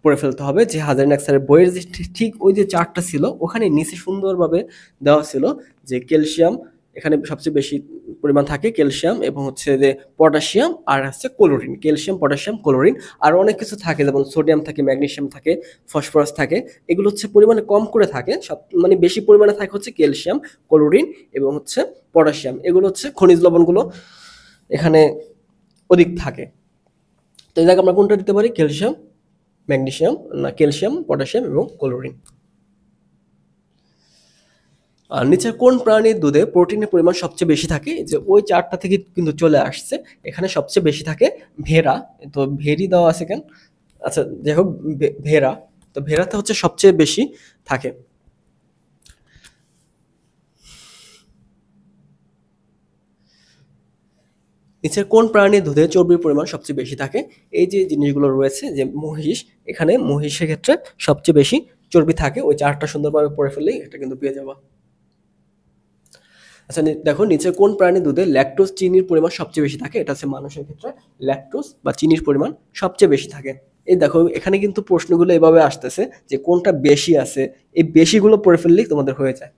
পড়ে ফেলতে হবে, যে হাজারিন স্যারের বইয়ের যে ঠিক ওই যে চার্টটা ছিল, ওখানে নিচে সুন্দরভাবে দেওয়া ছিল যে ক্যালসিয়াম এখানে সবচেয়ে বেশি পরিমাণ থাকে, ক্যালসিয়াম, এবং হচ্ছে যে পটাশিয়াম, আর হচ্ছে ক্লোরিন। ক্যালসিয়াম, পটাশিয়াম, ক্লোরিন, আর অনেক কিছু থাকে, যেমন সোডিয়াম থাকে, ম্যাগনেসিয়াম থাকে, ফসফরাস থাকে। এগুলো হচ্ছে পরিমাণে কম করে থাকে, সব মানে বেশি পরিমাণে থাকে হচ্ছে ক্যালসিয়াম, ক্লোরিন এবং হচ্ছে পটাশিয়াম। এগুলো হচ্ছে খনিজ লবণগুলো এখানে অধিক থাকে। তো এই জায়গায় আমরা কোনটা দিতে পারি? ক্যালসিয়াম, ম্যাগনেসিয়াম, না ক্যালসিয়াম, পটাশিয়াম এবং ক্লোরিন। আর নিচে কোন প্রাণীর দুধে প্রোটিনের পরিমাণ সবচেয়ে বেশি থাকে? যে ওই চারটা থেকে কিন্তু চলে আসছে, এখানে সবচেয়ে বেশি থাকে ভেড়া। তো ভেড়ি দেওয়া আছে কেন? আচ্ছা যাই হোক, ভেড়া, তো ভেড়াতে হচ্ছে সবচেয়ে বেশি থাকে। নিচের কোন প্রাণীর দুধে চর্বির পরিমাণ সবচেয়ে বেশি থাকে? এই যে জিনিসগুলো রয়েছে, যে মহিষ, এখানে মহিষের ক্ষেত্রে সবচেয়ে বেশি চর্বি থাকে। ওই চারটা সুন্দরভাবে পড়ে ফেললেই এটা কিন্তু পেয়ে যাবা। আচ্ছা দেখো, নিচে কোন প্রাণীর দুধে ল্যাকটোজ, চিনির পরিমাণ সবচেয়ে বেশি থাকে? এটা হচ্ছে মানুষের ক্ষেত্রে ল্যাকটোজ বা চিনির পরিমাণ সবচেয়ে বেশি থাকে। এই দেখো, এখানে কিন্তু প্রশ্নগুলো এভাবে আসতেছে যে কোনটা বেশি আছে, এই বেশিগুলো পড়ে ফেললেই তোমাদের হয়ে যায়।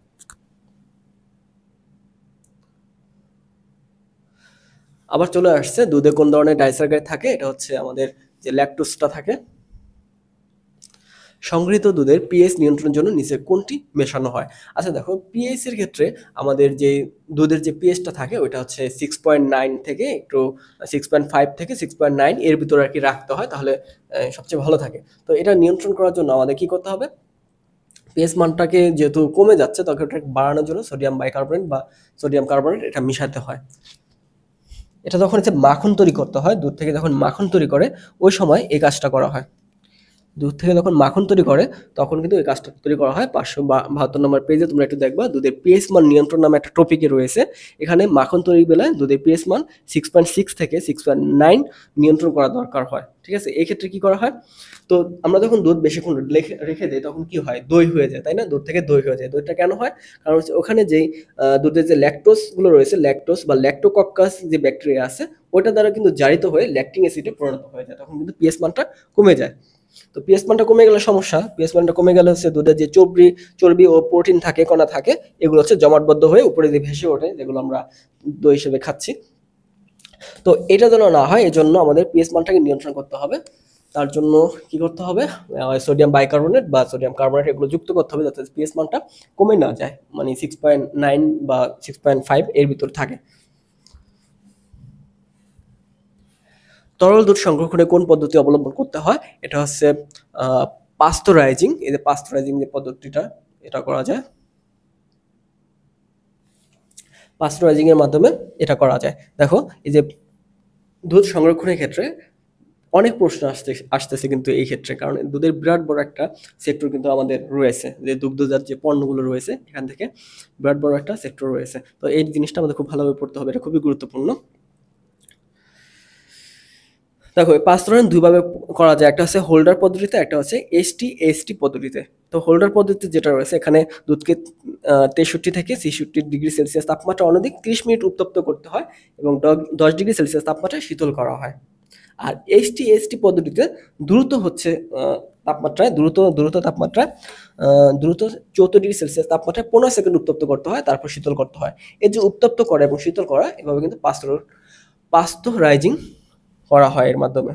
আবার চলে আসছে, দুধে কোন ধরনের ডাইসারগাইড থাকে? এটা হচ্ছে আমাদের যে ল্যাকটোজটা থাকে। সংগৃহীত দুধের পিএইচ নিয়ন্ত্রণের জন্য নিচে কোনটি মেশানো হয়? আচ্ছা দেখো, পিএইচ এর ক্ষেত্রে আমাদের যে দুধের যে পিএইচটা থাকে ওইটা হচ্ছে 6.9 থেকে একটু 6.5 থেকে 6.9 এর ভিতরে আর কি রাখতে হয়, তাহলে সবচেয়ে ভালো থাকে। তো এটা নিয়ন্ত্রণ করার জন্য আমাদের কি করতে হবে? পিএইচ মানটাকে যেহেতু কমে যাচ্ছে, তখন এটা বাড়ানোর জন্য সোডিয়াম বাইকার্বনেট বা সোডিয়াম কার্বনেট এটা মিশাতে হয়। এটা যখন হচ্ছে মাখন তৈরি করতে হয়, দুধ থেকে যখন মাখন তৈরি করে, ওই সময় এই কাজটা করা হয়। দুধ থেকে যখন মাখন তৈরি করে তখন কিন্তু এই কাজটা তৈরি করা হয়। 572 নম্বর পেজে তোমরা একটু দেখবা, দুধের পিএইচ মান নিয়ন্ত্রণ নামে একটা টপিকে রয়েছে। এখানে মাখন তৈরির বেলায় দুধের পিএইচ মান 6.6 থেকে 6.9 নিয়ন্ত্রণ করা দরকার হয়। ঠিক আছে, এই ক্ষেত্রে কি করা হয়? তো আমরা যখন দুধ বেশিক্ষণ রেখে দিই তখন কি হয়? দই হয়ে যায়, তাই না? দুধ থেকে দই হয়ে যায়। দইটা কেন হয়? কারণ হচ্ছে ওখানে যেই দুধের যে ল্যাকটোজ গুলো রয়েছে, ল্যাকটোজ বা ল্যাক্টোকক্কাস যে ব্যাকটেরিয়া আছে, ওইটা দ্বারা কিন্তু জারিত হয়ে ল্যাকটিক অ্যাসিডে পরিণত হয়ে যায়, তখন কিন্তু পিএইচ মানটা কমে যায়। তো পিএইচ মানটা কমে গেলে সমস্যা। পিএইচ মানটা কমে গেলে হচ্ছে দুধের যে চর্বি ও প্রোটিন থাকে, কণা থাকে, এগুলো হচ্ছে জমাটবদ্ধ হয়ে উপরে দিয়ে ভেসে ওঠে, যেগুলো আমরা দই হিসেবে খাচ্ছি। তো এটা যেন না হয়, এজন্য আমাদের পিএইচ মানটাকে নিয়ন্ত্রণ করতে হবে। তার জন্য কি করতে হবে? সোডিয়াম বাইকার্বনেট বা সোডিয়াম কার্বনেট এগুলো যুক্ত করতে হবে, যাতে পিএইচ মানটা কমে না যায়, মানে 6.9 বা 6.5 এর ভিতর থাকে। তরল দুধ সংরক্ষণে কোন পদ্ধতি অবলম্বন করতে হয়? এটা হচ্ছে পাস্তুরাইজিং। এই যে পাস্তুরাইজিং যে পদ্ধতিটা, এটা করা যায়। পাস্তুরাইজিং এর মাধ্যমে এটা করা যায়। দেখো এই যে দুধ সংরক্ষণের ক্ষেত্রে অনেক প্রশ্ন আসতেছে কিন্তু এই ক্ষেত্রে, কারণ দুধের বিরাট বড় একটা সেক্টর কিন্তু আমাদের রয়েছে, যে দুগ্ধজাত যে পণ্যগুলো রয়েছে এখান থেকে বিরাট বড় একটা সেক্টর রয়েছে। তো এই জিনিসটা আমাদের খুব ভালোভাবে পড়তে হবে, এটা খুবই গুরুত্বপূর্ণ। দেখো পাস্তুরণ দুইভাবে করা যায়, একটা হচ্ছে হোল্ডার পদ্ধতিতে, একটা হচ্ছে এসটি পদ্ধতিতে। তো হোল্ডার পদ্ধতি যেটা রয়েছে, এখানে দুধকে 63 থেকে 66 ডিগ্রি সেলসিয়াস তাপমাত্রা অনধিক 30 মিনিট উত্তপ্ত করতে হয় এবং 10 ডিগ্রি সেলসিয়াস তাপমাত্রায় শীতল করা হয়। আর এসটি পদ্ধতিতে দ্রুত হচ্ছে তাপমাত্রায় দ্রুত তাপমাত্রায় দ্রুত 74 ডিগ্রি সেলসিয়াস তাপমাত্রায় 15 সেকেন্ড উত্তপ্ত করতে হয়, তারপর শীতল করতে হয়। এই যে উত্তপ্ত করা এবং শীতল করা, এভাবে কিন্তু পাস্তুরাইজিং করা হয় এর মাধ্যমে।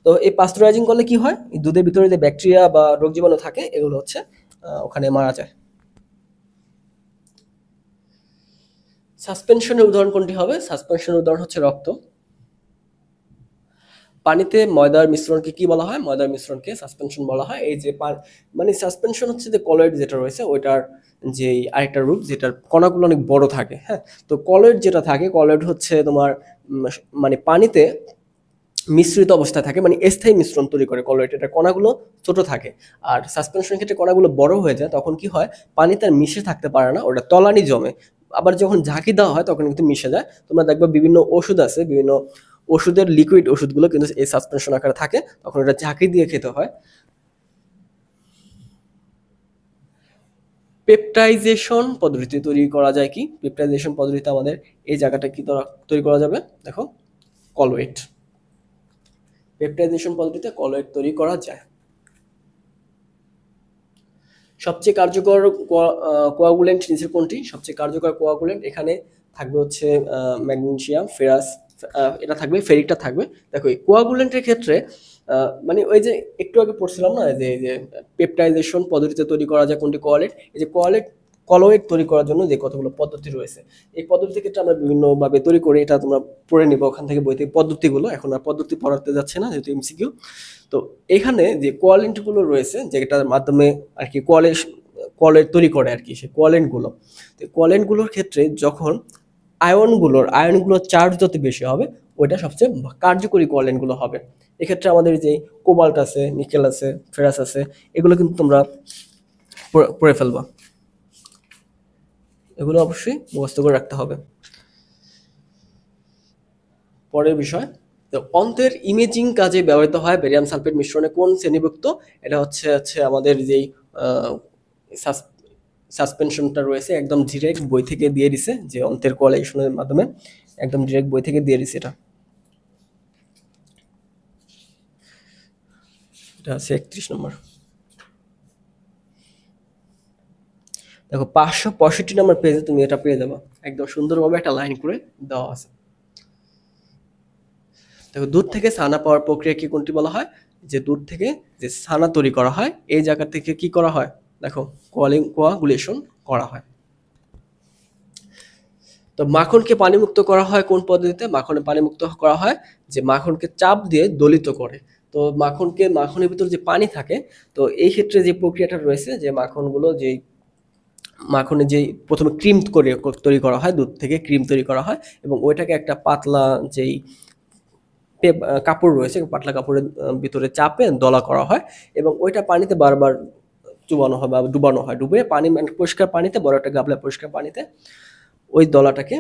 তো এই পাস্তুরাইজিং করলে কি হয়, দুধের ভিতরে যে ব্যাকটেরিয়া বা রোগ জীবাণু থাকে এগুলো হচ্ছে ওখানে মারা যায়। সাসপেনশনের উদাহরণ কোনটি হবে? সাসপেনশনের উদাহরণ হচ্ছে রক্ত। পানিতে ময়দার মিশ্রণকে কি বলা হয়? ময়দার মিশ্রণকে সাসপেনশন বলা হয়। এই যে মানে সাসপেনশন হচ্ছে যে কলয়েড যেটা রয়েছে ওইটার যে আরেকটা রূপ, যেটার কণাগুলো অনেক বড় থাকে। হ্যাঁ, তো কলয়েড যেটা থাকে, কলয়েড হচ্ছে তোমার মানে পানিতে মিশ্রিত অবস্থায় থাকে, মানে স্থায়ী মিশ্রণ তৈরি করে কলয়েড, এটা কণাগুলো ছোট থাকে। আর সাসপেনশনের ক্ষেত্রে কণাগুলো বড় হয়ে যায়, তখন কি হয়, পানিতে আর মিশে থাকতে পারে না, ওটা তলানি জমে। আবার যখন ঝাঁকি দেওয়া হয় তখন কিন্তু মিশে যায়। তোমরা দেখবে বিভিন্ন ওষুধ আছে, বিভিন্ন ওষুধের লিকুইড ওষুধগুলো কিন্তু এই সাসপেনশন আকারে থাকে, তখন এটা ঝাঁকি দিয়ে খেতে হয়। পেপটাইজেশন পদ্ধতি তৈরি করা যায় কি? পেপটাইজেশন পদ্ধতিতে আমাদের এই জায়গাটা কি তৈরি করা যাবে? দেখো, কলয়েড। পেপটাইজেশন পদ্ধতিতে কলয়েড তৈরি করা যায়। সবচেয়ে কার্যকর কোয়াগুলেন্ট নিচের কোনটি? সবচেয়ে কার্যকর কোয়াগুলেন্ট, এখানে থাকবে হচ্ছে ম্যাগনেসিয়াম, ফেরাস, এটা থাকবে, ফেরিকটা থাকবে। দেখো এই কোয়াগুলেন্টের ক্ষেত্রে মানে ওই যে একটু আগে পড়ছিলাম না, যে এই যে পেপটাইজেশন পদ্ধতিতে তৈরি করা যায় কোনটি? কোয়ালেট। এই যে কলয়েড তৈরি করার জন্য যে কতগুলো পদ্ধতি রয়েছে, এই পদ্ধতির ক্ষেত্রে আমরা বিভিন্নভাবে তৈরি করি, এটা তোমরা পড়ে নিবো ওখান থেকে বই থেকে পদ্ধতিগুলো, এখন আর পদ্ধতি পড়াতে যাচ্ছে না যেহেতু এমসিকিউ। তো এখানে যে কোয়ালেন্টগুলো রয়েছে, যেটার মাধ্যমে আর কি কলের তৈরি করে আর কি, সেই কোয়ালেন্টগুলো, তো কোয়ালেন্টগুলোর ক্ষেত্রে যখন আয়নগুলোর চার্জ যত বেশি হবে, ওইটা সবচেয়ে কার্যকরী কোয়ালেন্টগুলো হবে। এক্ষেত্রে আমাদের যে কোবাল্ট আছে, নিকেল আছে, ফেরাস আছে, এগুলো কিন্তু তোমরা পড়ে ফেলবা, এগুলো অবশ্যই মুখস্থ করে রাখতে হবে। পরের বিষয়, তো অন্ত্রের ইমেজিং কাজে ব্যবহৃত হয় বেরিয়াম সালফেট মিশ্রণে কোন শ্রেণীভুক্ত? এটা হচ্ছে আমাদের যেই সাসপেনশনটা রয়েছে, একদম ডিরেক্ট বই থেকে দিয়ে দিছে, যে অন্ত্রের কোয়ালিশনের মাধ্যমে একদম ডিরেক্ট বই থেকে দিয়ে দিছে। এটা আছে 31 নম্বর। দেখো 565 নম্বর পেজে তুমি এটা পেয়ে যাবে, একদম সুন্দরভাবে একটা লাইন করে দেওয়া আছে। দেখো দুধ থেকে ছানা পাওয়ার প্রক্রিয়া কি কোনটি বলা হয়? যে দুধ থেকে যে ছানা তৈরি করা হয়, এই জায়গা থেকে কি করা হয়? দেখো, কোয়াগুলেশন করা হয়। তো মাখনকে পানিমুক্ত করা হয় কোন পদ্ধতিতে? মাখনে পানিমুক্ত করা হয় যে মাখনকে চাপ দিয়ে দলিত করে। তো মাখনের ভিতর যে পানি থাকে, তো এই ক্ষেত্রে যে প্রক্রিয়াটা রয়েছে, যে মাখনে যেই প্রথমে ক্রিম করে তৈরি করা হয়, দুধ থেকে ক্রিম তৈরি করা হয় এবং ওইটাকে একটা পাতলা যেই কাপড় রয়েছে, পাতলা কাপড়ের ভিতরে চাপে দলা করা হয় এবং ওইটা পানিতে বারবার চুবানো হয় বা ডুবানো হয়, ডুবে পানি মানে পরিষ্কার পানিতে, বড় একটা গাবলা পরিষ্কার পানিতে ওই দলাটাকে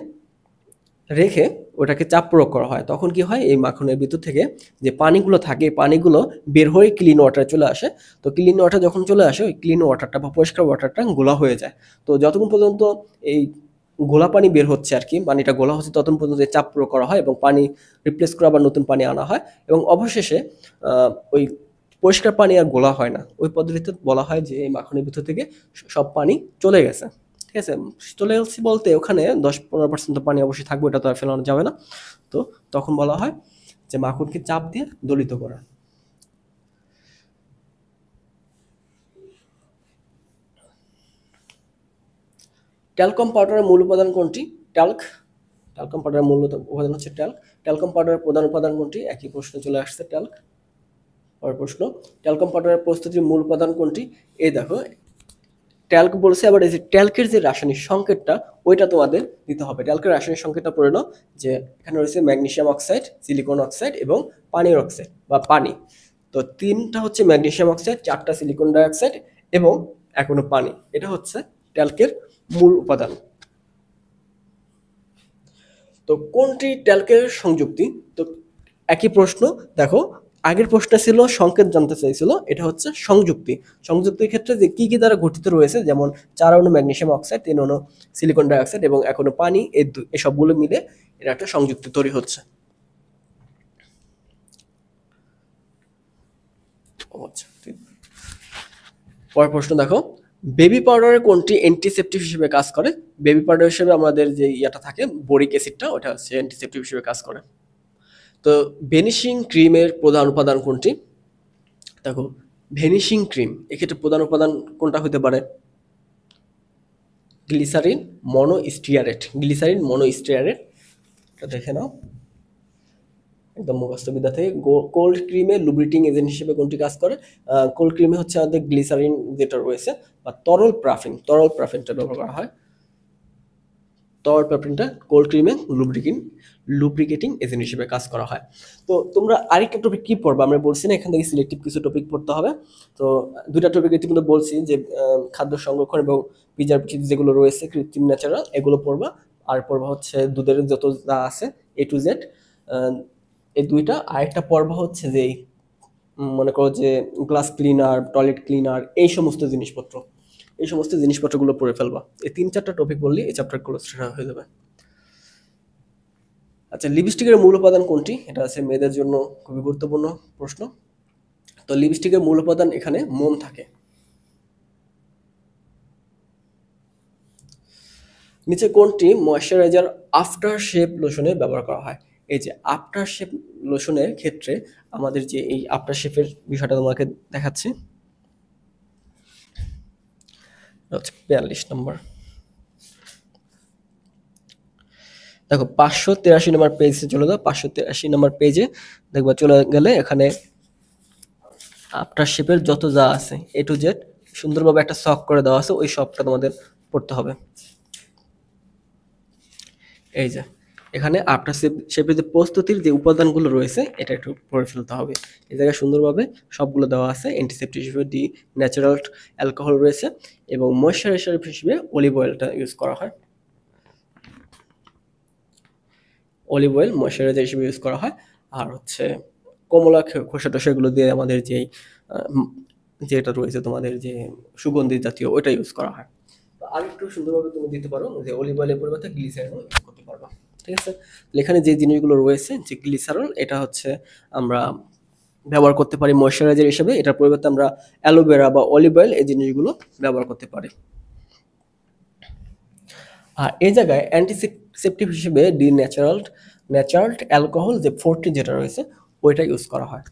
রেখে ওটাকে চাপ প্রয়োগ করা হয়। তখন কি হয়, এই মাখনের ভিতর থেকে যে পানিগুলো থাকে, পানিগুলো বের হয়ে ক্লিন ওয়াটারে চলে আসে। তো ক্লিন ওয়াটার যখন চলে আসে, ওই ক্লিন ওয়াটারটা বা পরিষ্কার ওয়াটারটা গোলা হয়ে যায়। তো যতক্ষণ পর্যন্ত এই গোলা পানি বের হচ্ছে আর কি, পানিটা গোলা হচ্ছে, ততক্ষণ পর্যন্ত চাপ প্রয়োগ করা হয় এবং পানি রিপ্লেস করে আবার নতুন পানি আনা হয় এবং অবশেষে ওই পরিষ্কার পানি আর গোলা হয় না। ওই পদ্ধতিতে বলা হয় যে এই মাখনের ভিতর থেকে সব পানি চলে গেছে। ঠিক আছে, চলে গেছে বলতে ওখানে 10-15% পানি অবশ্যই থাকবে, এটা তো আর ফেলানো যাবে না। তো তখন বলা হয় যে মাখনকে চাপ দিয়ে দলিত করা। ট্যালকম পাউডারের মূল উপাদান কোনটি? ট্যাল্ক। ট্যালকাম পাউডারের মূল উপাদান হচ্ছে ট্যাল্ক। ট্যালকাম পাউডারের প্রধান উপাদান কোনটি? একই প্রশ্ন চলে আসছে ট্যাল্ক। পরের প্রশ্ন, ট্যালকাম পাউডারের প্রস্তুতির মূল উপাদান কোনটি? এই দেখো ট্যাল্ক বলছে, আবার এই যে ট্যাল্কের যে রাসায়নিক সংকেতটা ওইটা তোমাদের দিতে হবে। ট্যাল্কের রাসায়নিক সংকেতটা পড়ে নাও, যে এখানে রয়েছে ম্যাগনেসিয়াম অক্সাইড, সিলিকন অক্সাইড এবং পানির অক্সাইড বা পানি। তো 3টা হচ্ছে ম্যাগনেসিয়াম অক্সাইড, 4টা সিলিকন ডাইঅক্সাইড এবং এখনো পানি। এটা হচ্ছে ট্যাল্কের মূল উপাদান। তো কোনটি ট্যাল্কের সংযুক্তি? তো একই প্রশ্ন, দেখো আগের প্রশ্নটা ছিল সংকেত জানতে চাইছিল, এটা হচ্ছে সংযুক্তি। সংযুক্তির ক্ষেত্রে যে কি কি দ্বারা গঠিত রয়েছে, যেমন 4 অণু ম্যাগনেসিয়াম অক্সাইড, 3 অণু সিলিকন ডাইঅক্সাইড এবং এখনো পানি, এই সবগুলো মিলে এটা একটা সংযুক্তি তৈরি হচ্ছে। পরের প্রশ্ন দেখো, বেবি পাউডারের কোনটি অ্যান্টিসেপটিক হিসেবে কাজ করে? বেবি পাউডার হিসেবে আমাদের যে ইয়াটা থাকে বোরিক অ্যাসিডটা, ওটা হচ্ছে অ্যান্টিসেপটিক হিসেবে কাজ করে। তো ভ্যানিশিং ক্রিমের প্রধান উপাদান কোনটি? দেখো ভ্যানিশিং ক্রিম এক্ষেত্রে প্রধান উপাদান কোনটা হতে পারে? গ্লিসারিন মনোস্টিয়ারেট। গ্লিসারিন মনোস্টিয়ারেট, এটা দেখে নাও একদম মুখস্থ বিদ্যা থেকে। কোল্ড ক্রিমে লুব্রিটিং এজেন্ট হিসেবে কোনটি কাজ করে? কোল্ড ক্রিমে হচ্ছে আমাদের গ্লিসারিন যেটা রয়েছে বা তরল প্রাফিনটা ব্যবহার করা হয়। তরল প্রাফিনটা কোল্ড ক্রিমে লুব্রিকেটিং এজেন্ট হিসেবে কাজ করা হয়। তো তোমরা আরেকটা টপিক কি পড়বা? আমরা বলছি না এখান থেকে সিলেক্টিভ কিছু টপিক পড়তে হবে। তো 2টা টপিক ইতিমধ্যে বলছি, যে খাদ্য সংরক্ষণ এবং প্রিজারভেটিভ যেগুলো রয়েছে কৃত্রিম ন্যাচারাল, এগুলো পড়বা। আর পড়বা হচ্ছে দুধের যত যা আছে A to Z, এই 2টা। আরেকটা পড়বা হচ্ছে যে মনে করো যে গ্লাস ক্লিনার, টয়লেট ক্লিনার, এই সমস্ত জিনিসপত্রগুলো পড়ে ফেলবা। এই 3-4টা টপিক বললে এই চ্যাপ্টারগুলো হয়ে যাবে। আচ্ছা, লিপস্টিকের মূল উপাদান কোনটি? এটা আছে মেয়েদের জন্য খুবই গুরুত্বপূর্ণ প্রশ্ন। তো লিপস্টিকের মূল উপাদান এখানে মোম থাকে। নিচে কোনটি ময়শ্চারাইজার আফটার শেভ লোশনে ব্যবহার করা হয়? এই যে আফটার শেভ লোশনের ক্ষেত্রে আমাদের যে এই আফটার শেভের বিষয়টা তোমাকে দেখাচ্ছি, হচ্ছে 42 নম্বর। দেখো 583 নম্বর পেজে চলে যাও। 583 নম্বর পেজে দেখবা, চলে গেলে এখানে আফটার শেপের যত যা আছে A to Z সুন্দরভাবে একটা শক করে দেওয়া আছে, ওই শকটা তোমাদের পড়তে হবে। এই যে এখানে আফটার শেপের যে প্রস্তুতির যে উপাদানগুলো রয়েছে এটা একটু পড়ে ফেলতে হবে। এই জায়গায় সুন্দরভাবে সবগুলো দেওয়া আছে। অ্যান্টিসেপটিক হিসেবে ন্যাচারাল অ্যালকোহল রয়েছে এবং ময়শ্চারাইজার হিসেবে অলিভ অয়েলটা ইউজ করা হয়। অলিভ অয়েল ময়শ্চারাইজার হিসেবে ইউজ করা হয়। আর হচ্ছে কমলা খোসা টোসা এগুলো দিয়ে আমাদের যেটা রয়েছে তোমাদের যে সুগন্ধি জাতীয়, ওইটা ইউজ করা হয়। আর একটু সুন্দরভাবে তুমি দিতে পারো যে অলিভ অয়েলের পরিবর্তে গ্লিসারিনও ইউজ করতে পারবা। ঠিক আছে, এখানে যে জিনিসগুলো রয়েছে, যে গ্লিসারল, এটা হচ্ছে আমরা ব্যবহার করতে পারি ময়শ্চারাইজার হিসেবে। এটার পরিবর্তে আমরা অ্যালোভেরা বা অলিভ অয়েল এই জিনিসগুলো ব্যবহার করতে পারি। আর এই জায়গায় অ্যান্টিসেপটিভ হিসেবে ন্যাচারাল অ্যালকোহল যে 40 যেটা রয়েছে ওইটা ইউজ করা হয়।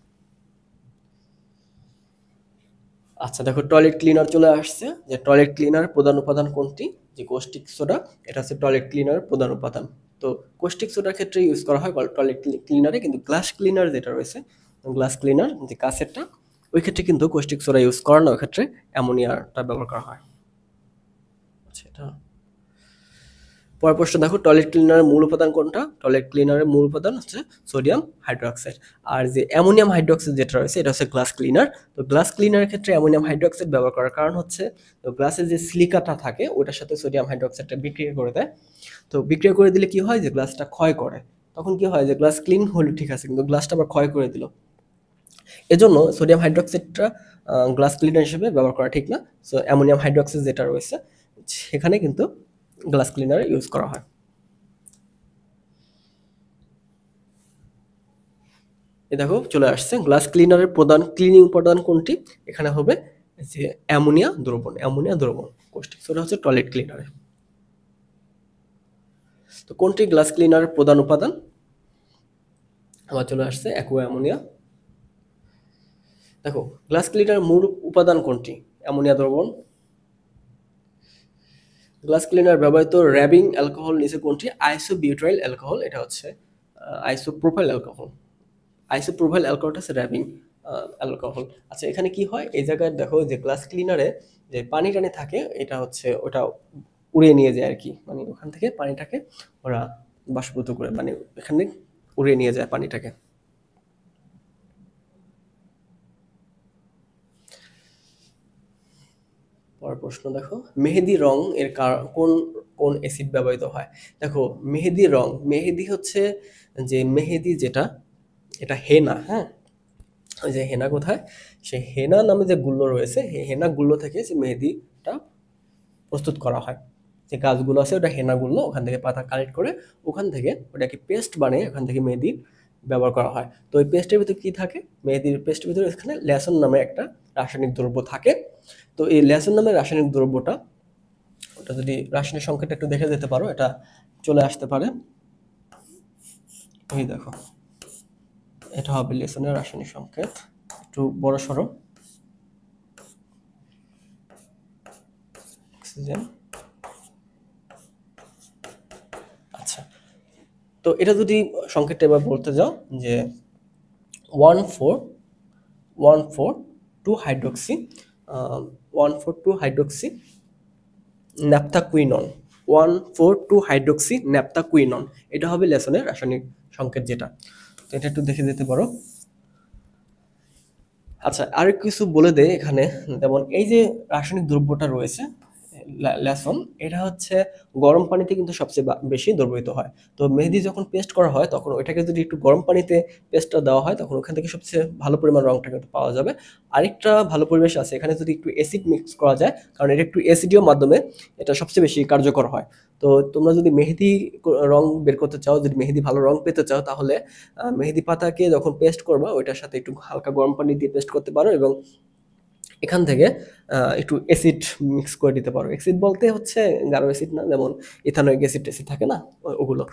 আচ্ছা দেখো, টয়লেট ক্লিনার চলে আসছে। যে টয়লেট ক্লিনার প্রধান উপাদান কোনটি? যে কস্টিক সোডা, এটা হচ্ছে টয়লেট ক্লিনার প্রধান উপাদান। তো কস্টিক সোডার ক্ষেত্রে ইউজ করা হয় টয়লেট ক্লিনারে, কিন্তু গ্লাস ক্লিনার যেটা রয়েছে, গ্লাস ক্লিনার যে কাঁচেরটা, ওই ক্ষেত্রে কিন্তু কস্টিক সোডা ইউজ করা না, ওই ক্ষেত্রে অ্যামোনিয়াটা ব্যবহার করা হয়। আচ্ছা, এটা পরের প্রশ্ন দেখো, টয়লেট ক্লিনারের মূল উপাদান কোনটা? টয়লেট ক্লিনারের মূল উপাদান হচ্ছে সোডিয়াম হাইড্রোক্সাইড। আর যে অ্যামোনিয়াম হাইড্রোক্সাইড যেটা রয়েছে এটা হচ্ছে গ্লাস ক্লিনার। তো গ্লাস ক্লিনারের ক্ষেত্রে অ্যামোনিয়াম হাইড্রোক্সাইড ব্যবহার করার কারণ হচ্ছে, তো গ্লাসের যে সিলিকাটা থাকে ওটার সাথে সোডিয়াম হাইড্রোক্সাইডটা বিক্রিয়া করে দেয়। তো বিক্রিয়া করে দিলে কি হয়, যে গ্লাসটা ক্ষয় করে। তখন কি হয়, যে গ্লাস ক্লিন হলো ঠিক আছে, কিন্তু গ্লাসটা আবার ক্ষয় করে দিল। এজন্য সোডিয়াম হাইড্রোক্সাইডটা গ্লাস ক্লিনার হিসেবে ব্যবহার করা ঠিক না। সো অ্যামোনিয়াম হাইড্রোক্সাইড যেটা রয়েছে সেখানে কিন্তু গ্লাস ক্লিনার ইউজ করা হয়। দেখো চলে আসছে, গ্লাস ক্লিনারের প্রধান ক্লিনিং উপাদান কোনটি? এখানে হবে যে অ্যামোনিয়া দ্রবণ। কস্টিক সোডা হচ্ছে টয়লেট ক্লিনারে। তো কোনটি গ্লাস ক্লিনারের প্রধান উপাদান? আবার চলে আসছে অ্যাকুয়া অ্যামোনিয়া। দেখো গ্লাস ক্লিনার মূল উপাদান কোনটি? অ্যামোনিয়া দ্রবণ। গ্লাস ক্লিনার ব্যবহৃত র্যাবিং অ্যালকোহল নিচে কোনটি? আইসোবিউটাইল অ্যালকোহল, এটা হচ্ছে আইসোপ্রোপাইল অ্যালকোহল। আইসোপ্রোপাইল অ্যালকোহলটা হচ্ছে র্যাবিং অ্যালকোহল। আচ্ছা, এখানে কি হয়, এই জায়গায় দেখো যে গ্লাস ক্লিনারে যে পানি টানি থাকে, এটা হচ্ছে ওটা উড়িয়ে নিয়ে যায় আর কি, মানে ওখান থেকে পানিটাকে ওরা বাষ্পীভূত করে, মানে এখানে উড়িয়ে নিয়ে যায় পানিটাকে। পরের প্রশ্ন দেখো, মেহেদি রং এর কোন কোন অ্যাসিড ব্যবহৃত হয়? দেখো, মেহেদি রং, মেহেদি হচ্ছে যে মেহেদি যেটা, এটা হেনা, হ্যাঁ, ওই যে হেনা কোথায়, সেই হেনা নামে যে গুল্ম রয়েছে, এই হেনা গুল্ম থেকে যে মেহেদিটা প্রস্তুত করা হয়। যে গাছগুলো আছে ওটা হেনা গুল্ম, ওখান থেকে পাতা কালেক্ট করে ওখান থেকে ওটাকে পেস্ট বানিয়ে ওখান থেকে মেহেদি ব্যবহার করা হয়। তো ওই পেস্টের ভিতরে কি থাকে, মেহেদির পেস্টের ভিতরে এখানে ল্যাসন নামে একটা রাসায়নিক দ্রব্য থাকে। তো এই ল্যাসন নামের রাসায়নিক দ্রব্যটা, ওটা যদি রাসায়নিক সংকেতটা একটু দেখে যেতে পারো, এটা চলে আসতে পারে, এই দেখো, এটা হবে লেসনের রাসায়নিক সংকেত, একটু বড় সড়ো, অক্সিজেন। আচ্ছা, তো এটা যদি সংকেতটা এবার বলতে যাও যে 1,4,2 হাইড্রোক্সি 1,4,2 হাইড্রোক্সি ন্যাপথাকুইনন, 1,4,2 হাইড্রোক্সি ন্যাপথাকুইনন, এটা হবে লেসনের রাসায়নিক সংকেত যেটা। তো এটা একটু দেখে যেতে পারো। আচ্ছা, আর কিছু বলে দেয় এখানে, যেমন এই যে রাসায়নিক দ্রব্যটা রয়েছে লেসন, এটা হচ্ছে গরম পানিতে কিন্তু সবচেয়ে বেশি দ্রবীভূত হয়। তো মেহেদি যখন পেস্ট করা হয় তখন ওইটাকে যদি একটু গরম পানিতে পেস্টটা দেওয়া হয়, তখন ওখান থেকে সবচেয়ে ভালো পরিমাণ রংটা কিন্তু পাওয়া যাবে। আরেকটা ভালো পরিবেশ আছে, এখানে যদি একটু অ্যাসিড মিক্স করা যায়, কারণ এটা একটু অ্যাসিডীয় মাধ্যমে এটা সবচেয়ে বেশি কার্যকর হয়। তো তোমরা যদি মেহেদি রং বের করতে চাও, যদি মেহেদি ভালো রং পেতে চাও, তাহলে মেহেদি পাতাকে যখন পেস্ট করবা ওইটার সাথে একটু হালকা গরম পানি দিয়ে পেস্ট করতে পারো, এবং এখান থেকে একটু অ্যাসিড মিক্স করে দিতে পারো। অ্যাসিড বলতে হচ্ছে গাঢ় অ্যাসিড না, যেমন ইথানোয়িক অ্যাসিড ট্যাসিড থাকে না, ওগুলো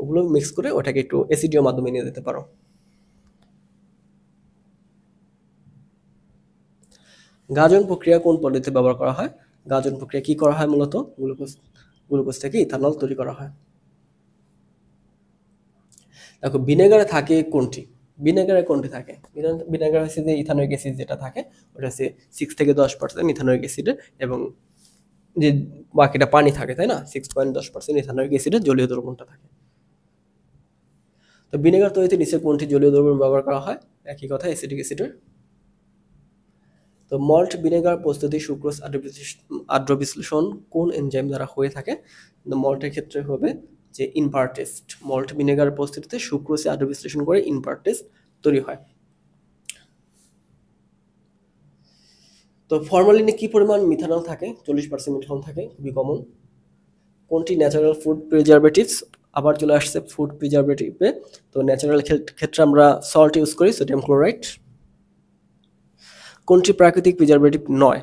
ওগুলো মিক্স করে ওটাকে একটু অ্যাসিডীয় মাধ্যমে নিয়ে যেতে পারো। গাজন প্রক্রিয়া কোন পদ্ধতিতে ব্যবহার করা হয়? গাজন প্রক্রিয়া কি করা হয়, মূলত গ্লুকোজ গ্লুকোজ থেকে ইথানল তৈরি করা হয়। দেখো, ভিনেগারে থাকে কোনটি? ভিনেগারে কোনটি থাকে? ভিনেগার হচ্ছে যে ইথানোয়িক অ্যাসিড যেটা থাকে, ওটা হচ্ছে 6 থেকে 10% ইথানোয়িক অ্যাসিডের, এবং যে বাকিটা পানি থাকে, তাই না, 6.10% ইথানোয়িক অ্যাসিডের জলীয় দ্রবণটা থাকে। তো ভিনেগার তৈরিতে নিচে কোনটি জলীয় দ্রবণ ব্যবহার করা হয়? একই কথা, অ্যাসিটিক অ্যাসিডের। তো মল্ট ভিনেগার প্রস্তুতি সুক্রোজ আদ্র বিশ্লেষণ কোন এনজাইম দ্বারা হয়ে থাকে? মল্টের ক্ষেত্রে হবে যে ইনভার্টেস্ট, মল্ট ভিনেগার প্রস্তুতিতে সুক্রোজে আদ্র বিশ্লেষণ করে ইনভার্টেস্ট তৈরি হয়। তো ফরমালিনে কি পরিমাণ মিথানল থাকে? 40% মিথানল থাকে, খুবই কমন। কোনটি ন্যাচারাল ফুড প্রিজারভেটিভস? আবার চলে আসছে ফুড প্রিজারভেটিভে। তো ন্যাচারাল ক্ষেত্রে আমরা সল্ট ইউজ করি, সোডিয়াম ক্লোরাইড। কোনটি প্রাকৃতিক প্রিজারভেটিভ নয়?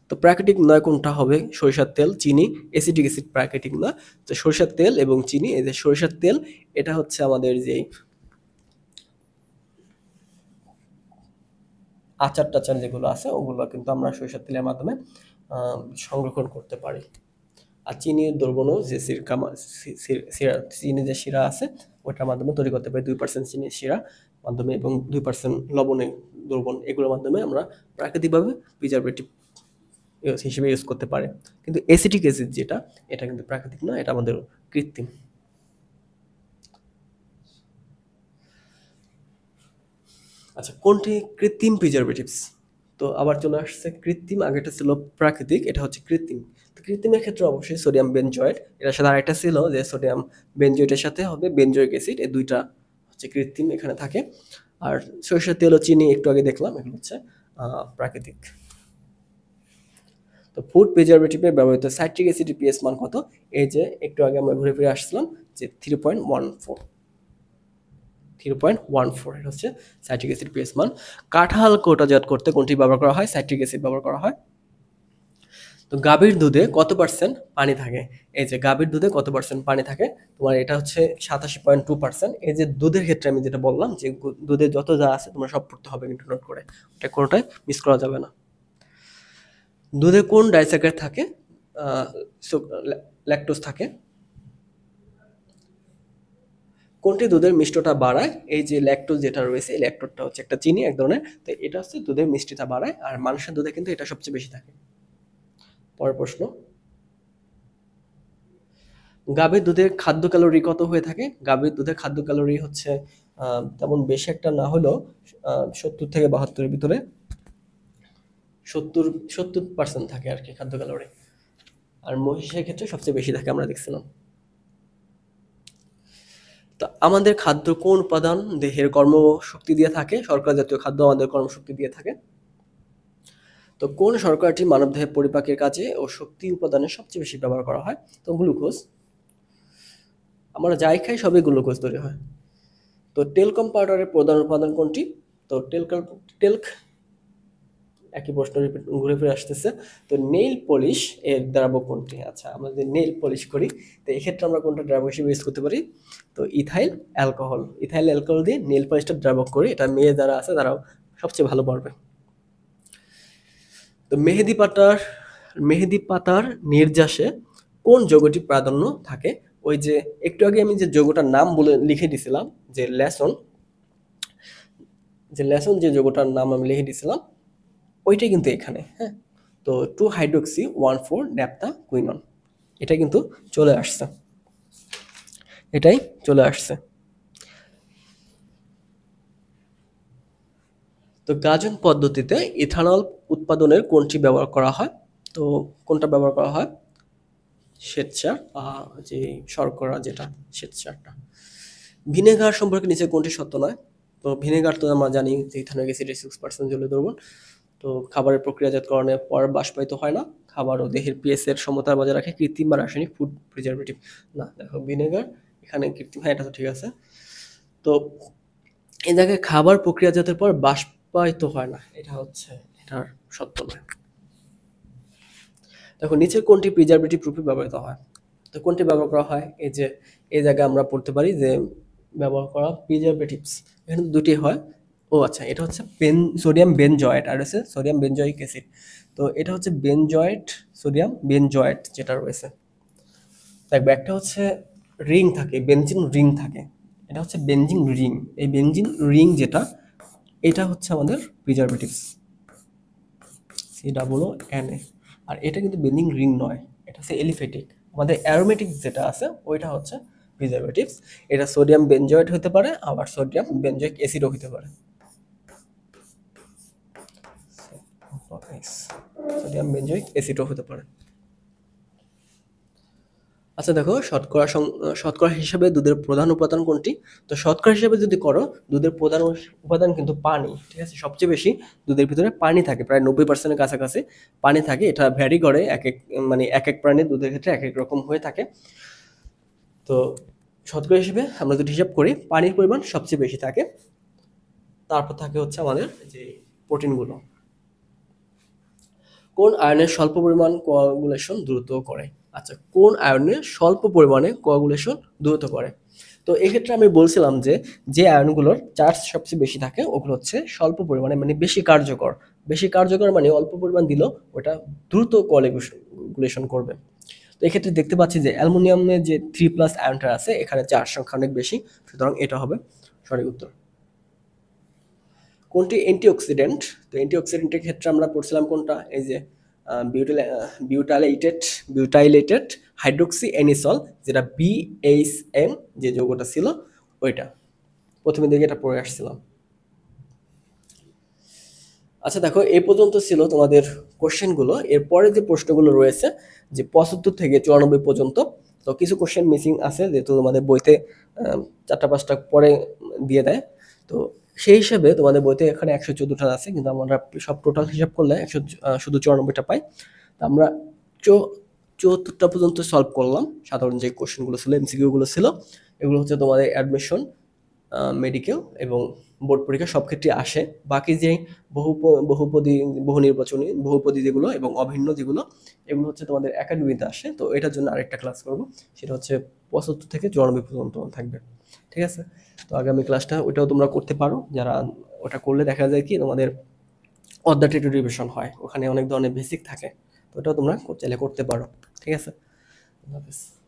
তো প্রাকৃতিক নয় কোনটা হবে? সরিষার তেল, চিনি, অ্যাসিটিক অ্যাসিড প্রাকৃতিক নয়। তো সরিষার তেল এবং চিনি, এই যে সরিষার তেল, এটা হচ্ছে আমাদের যে আচার টাচার যেগুলো আছে, ওগুলো কিন্তু আমরা সরিষার তেলের মাধ্যমে সংরক্ষণ করতে পারি। আর চিনির দ্রবণও যে চিনি যে শিরা আছে, ওটার মাধ্যমে তৈরি করতে পারি, 2% চিনির শিরা মাধ্যমে এবং 2% লবণের দ্রবণ, এগুলোর মাধ্যমে আমরা প্রাকৃতিকভাবে প্রিজারভেটিভ হিসেবে ইউজ করতে পারে। কিন্তু অ্যাসিটিক অ্যাসিড যেটা, এটা কিন্তু প্রাকৃতিক নয়, এটা আমাদের কৃত্রিম। আচ্ছা, কোনটি কৃত্রিম প্রিজারভেটিভস? তো আবার চলে আসছে কৃত্রিম, আগেটা ছিল প্রাকৃতিক, এটা হচ্ছে কৃত্রিম। তো কৃত্রিমের ক্ষেত্রে অবশ্যই সোডিয়াম বেনজয়েড, এটার সাথে আরেকটা ছিল যে সোডিয়াম বেনজয়েডের সাথে হবে বেনজয়িক অ্যাসিড, এই দুইটা হচ্ছে কৃত্রিম এখানে থাকে। আর সরিষার তেল ও চিনি একটু আগে দেখলাম, এগুলো হচ্ছে প্রাকৃতিক। তো ফুড প্রিজারভেটিভে ব্যবহৃত সাইট্রিক অ্যাসিডের পিএস মান কত? এই যে একটু আগে আমরা ঘুরে ফিরে আসছিলাম যে 3.14, এটা হচ্ছে সাইট্রিক অ্যাসিড পিএস মান। কাঁঠাল কোটাজাত করতে কোনটি ব্যবহার করা হয়? সাইট্রিক অ্যাসিড ব্যবহার করা হয়। তো গাভীর দুধে কত পার্সেন্ট পানি থাকে? এই যে গাভীর দুধে কত পার্সেন্ট পানি থাকে, তোমার এটা হচ্ছে 87.2%। এই যে দুধের ক্ষেত্রে আমি যেটা বললাম যে দুধে যত যা আছে তোমরা সব পড়তে হবে কিন্তু নোট করে, এটা কোনোটাই মিস করা যাবে না। দুধে কোন ডাইস্যাকারাইড থাকে? ল্যাকটোজ থাকে। কোনটি দুধের মিষ্টতা বাড়ায়? এই যে ল্যাকটোজ যেটা রয়েছে, এই ল্যাকটোজটা হচ্ছে একটা চিনি এক ধরনের, তো এটা হচ্ছে দুধের মিষ্টিতা বাড়ায়, আর মানুষের দুধে কিন্তু এটা সবচেয়ে বেশি থাকে। পরের প্রশ্ন, গাভীর দুধের খাদ্য ক্যালোরি কত হয়ে থাকে? গাভীর দুধের খাদ্য ক্যালোরি হচ্ছে তেমন বেশি একটা না হলেও 70 থেকে 72-এর ভিতরে 70% থাকে আর কি খাদ্য ক্যালোরি, আর মহিষের ক্ষেত্রে সবচেয়ে বেশি থাকে আমরা দেখছিলাম। তো আমাদের খাদ্য কোন উপাদান দেহের কর্মশক্তি দিয়ে থাকে? শর্করা জাতীয় খাদ্য আমাদের কর্মশক্তি দিয়ে থাকে। তো কোন শর্করাটি মানবদেহের পরিপাকের কাজে ও শক্তি উপাদানে সবচেয়ে বেশি ব্যবহার করা হয়? তো গ্লুকোজ। আমরা যাই খাই সবই গ্লুকোজ তৈরি হয়। তো টেলকম পাউডারের প্রধান উপাদান কোনটি? তো টেলক একই প্রশ্ন ঘুরে ফিরে আসতেছে। তো নেইল পলিশ এর দ্রাবক কোনটি? আচ্ছা, আমরা যদি নেইল পলিশ করি তো এক্ষেত্রে আমরা কোনটা দ্রাবক হিসেবে ইউজ করতে পারি? তো ইথাইল অ্যালকোহল দিয়ে নেইল পলিশটা দ্রাবক করি, এটা মেয়ে যারা আছে তারাও সবচেয়ে ভালো পারবে। তো মেহেদি পাতার নির্যাসে কোন যৌগটি প্রাধান্য থাকে? ওই যে একটু আগে আমি যে যৌগটার নাম বলে লিখে দিছিলাম, যে লেসন যে যৌগটার নাম আমি লিখে দিছিলাম ওইটাই কিন্তু এখানে। হ্যাঁ, তো 2-hydroxy-1,4-ন্যাপথা-কুইনন এটা কিন্তু চলে আসছে, এটাই চলে আসছে। তো গাজন পদ্ধতিতে ইথানল উৎপাদনের কোনটি ব্যবহার করা হয়? তো কোনটা ব্যবহার করা হয়? শ্বেতসার, যে শর্করা যেটা শ্বেতসারটা। ভিনেগার সম্পর্কে নিচে কোনটি সত্য নয়? তো ভিনেগার তো আমরা জানি যে ইথানলিক অ্যাসিডের 6% জলীয় দ্রবণ। তো খাবারের প্রক্রিয়াজাতকরণের পর বাষ্পায়িত হয় না। খাবার ও দেহের পিএইচ এর সমতা বজায় রাখে কৃত্রিম বা রাসায়নিক ফুড প্রিজারভেটিভ। না, দেখো ভিনেগার এখানে কৃত্রিম, হ্যাঁ এটা তো ঠিক আছে। তো এই জায়গায় খাবার প্রক্রিয়াজাতের পর বাষ্পায়িত হয় না, এটা হচ্ছে এটার সত্য নয়। দেখো নিচের কোনটি প্রিজারভেটিভ রূপে ব্যবহৃত হয়? তো কোনটি ব্যবহার করা হয়? এই যে এই জায়গায় আমরা পড়তে পারি যে ব্যবহার করা প্রিজারভেটিভস, এখানে দুটি হয়। ও আচ্ছা, এটা হচ্ছে সোডিয়াম বেনজয়েট আর হচ্ছে সোডিয়াম বেনজয়িক অ্যাসিড। তো এটা হচ্ছে সোডিয়াম বেনজয়েট যেটা রয়েছে। দেখবে একটা হচ্ছে রিং থাকে, বেনজিন রিং থাকে, এটা হচ্ছে বেনজিন রিং। এই বেনজিন রিং যেটা, এটা হচ্ছে আমাদের প্রিজারভেটিভস, COONA। আর এটা কিন্তু বেনজিন রিং নয়, এটা হচ্ছে এলিফেটিক। আমাদের অ্যারোমেটিক যেটা আছে ওইটা হচ্ছে প্রিজারভেটিভস। এটা সোডিয়াম বেনজয়েট হতে পারে, আবার সোডিয়াম বেনজয়িক অ্যাসিডও হতে পারে। সোডিয়াম বেনজয়িক অ্যাসিডও হতে পারে। আচ্ছা দেখো, শতকরা হিসাবে দুধের প্রধান উপাদান কোনটি? তো শতকরা হিসাবে যদি করো, দুধের প্রধান উপাদান কিন্তু পানি, ঠিক আছে? সবচেয়ে বেশি দুধের ভিতরে পানি থাকে, প্রায় 90%-এর কাছাকাছি পানি থাকে। এটা ভ্যারি করে এক এক প্রাণীর দুধের ক্ষেত্রে এক এক রকম হয়ে থাকে। তো শতকরা হিসেবে আমরা যদি হিসাব করি, পানির পরিমাণ সবচেয়ে বেশি থাকে, তারপর থাকে হচ্ছে আমাদের যে প্রোটিনগুলো। কোন আয়নের স্বল্প পরিমাণ কোয়াগুলেশন দ্রুত করে? আচ্ছা, কোন আয়নের স্বল্প পরিমাণে কোয়াগুলেশন দ্রুত করে? তো এক্ষেত্রে আমি বলছিলাম যে আয়নগুলোর চার্জ সবচেয়ে বেশি থাকে ওগুলো হচ্ছে স্বল্প পরিমাণে, মানে বেশি কার্যকর মানে অল্প পরিমাণ দিলেও ওটা দ্রুত কোয়াগুলেশন করবে। তো এক্ষেত্রে দেখতে পাচ্ছি যে অ্যালুমিনিয়ামের যে 3+ আয়নটা আছে এখানে চার্জ সংখ্যা অনেক বেশি, সুতরাং এটা হবে সঠিক উত্তর। কোনটি অ্যান্টিঅক্সিডেন্ট? তো অ্যান্টিঅক্সিডেন্টের ক্ষেত্রে আমরা পড়ছিলাম কোনটা? এই যে বিউটাইলেটেড হাইড্রোক্সি অ্যানিসল, যেটা BHN যে যৌগটা ছিল ওইটা, প্রথমে দিকে এটা পড়ে আসছিলাম। আচ্ছা দেখো, এই পর্যন্ত ছিল তোমাদের কোশ্চেনগুলো। এরপরে যে প্রশ্নগুলো রয়েছে যে 75 থেকে 94 পর্যন্ত, তো কিছু কোশ্চেন মিসিং আছে যেহেতু তোমাদের বইতে 4-5টা পরে দিয়ে দেয়। তো সেই হিসাবে তোমাদের বইতে এখানে 114টা আছে, কিন্তু আমরা সব টোটাল হিসাব করলে শুধু 94টা পাই। তো আমরা 74টা পর্যন্ত সলভ করলাম। সাধারণ যে কোশ্চেনগুলো ছিল, MCQ-গুলো ছিল, এগুলো হচ্ছে তোমাদের অ্যাডমিশন, মেডিকেল এবং বোর্ড পরীক্ষা সব ক্ষেত্রে আসে। বাকি যে বহুপদী যেগুলো এবং অভিন্ন যেগুলো, এগুলো হচ্ছে তোমাদের একাডেমিতে আসে। তো এটার জন্য আরেকটা ক্লাস করব, সেটা হচ্ছে 75 থেকে 94 পর্যন্ত থাকবে, ঠিক আছে? তো আগামী ক্লাসটা ওটাও তোমরা করতে পারো। যারা ওটা করলে দেখা যায় কি তোমাদের অধ্যায়টা একটু রিভিশন হয়, ওখানে অনেক ধরনের বেসিক থাকে, তো এটাও তোমরা চাইলে করতে পারো। ঠিক আছে, আল্লাহ হাফেজ।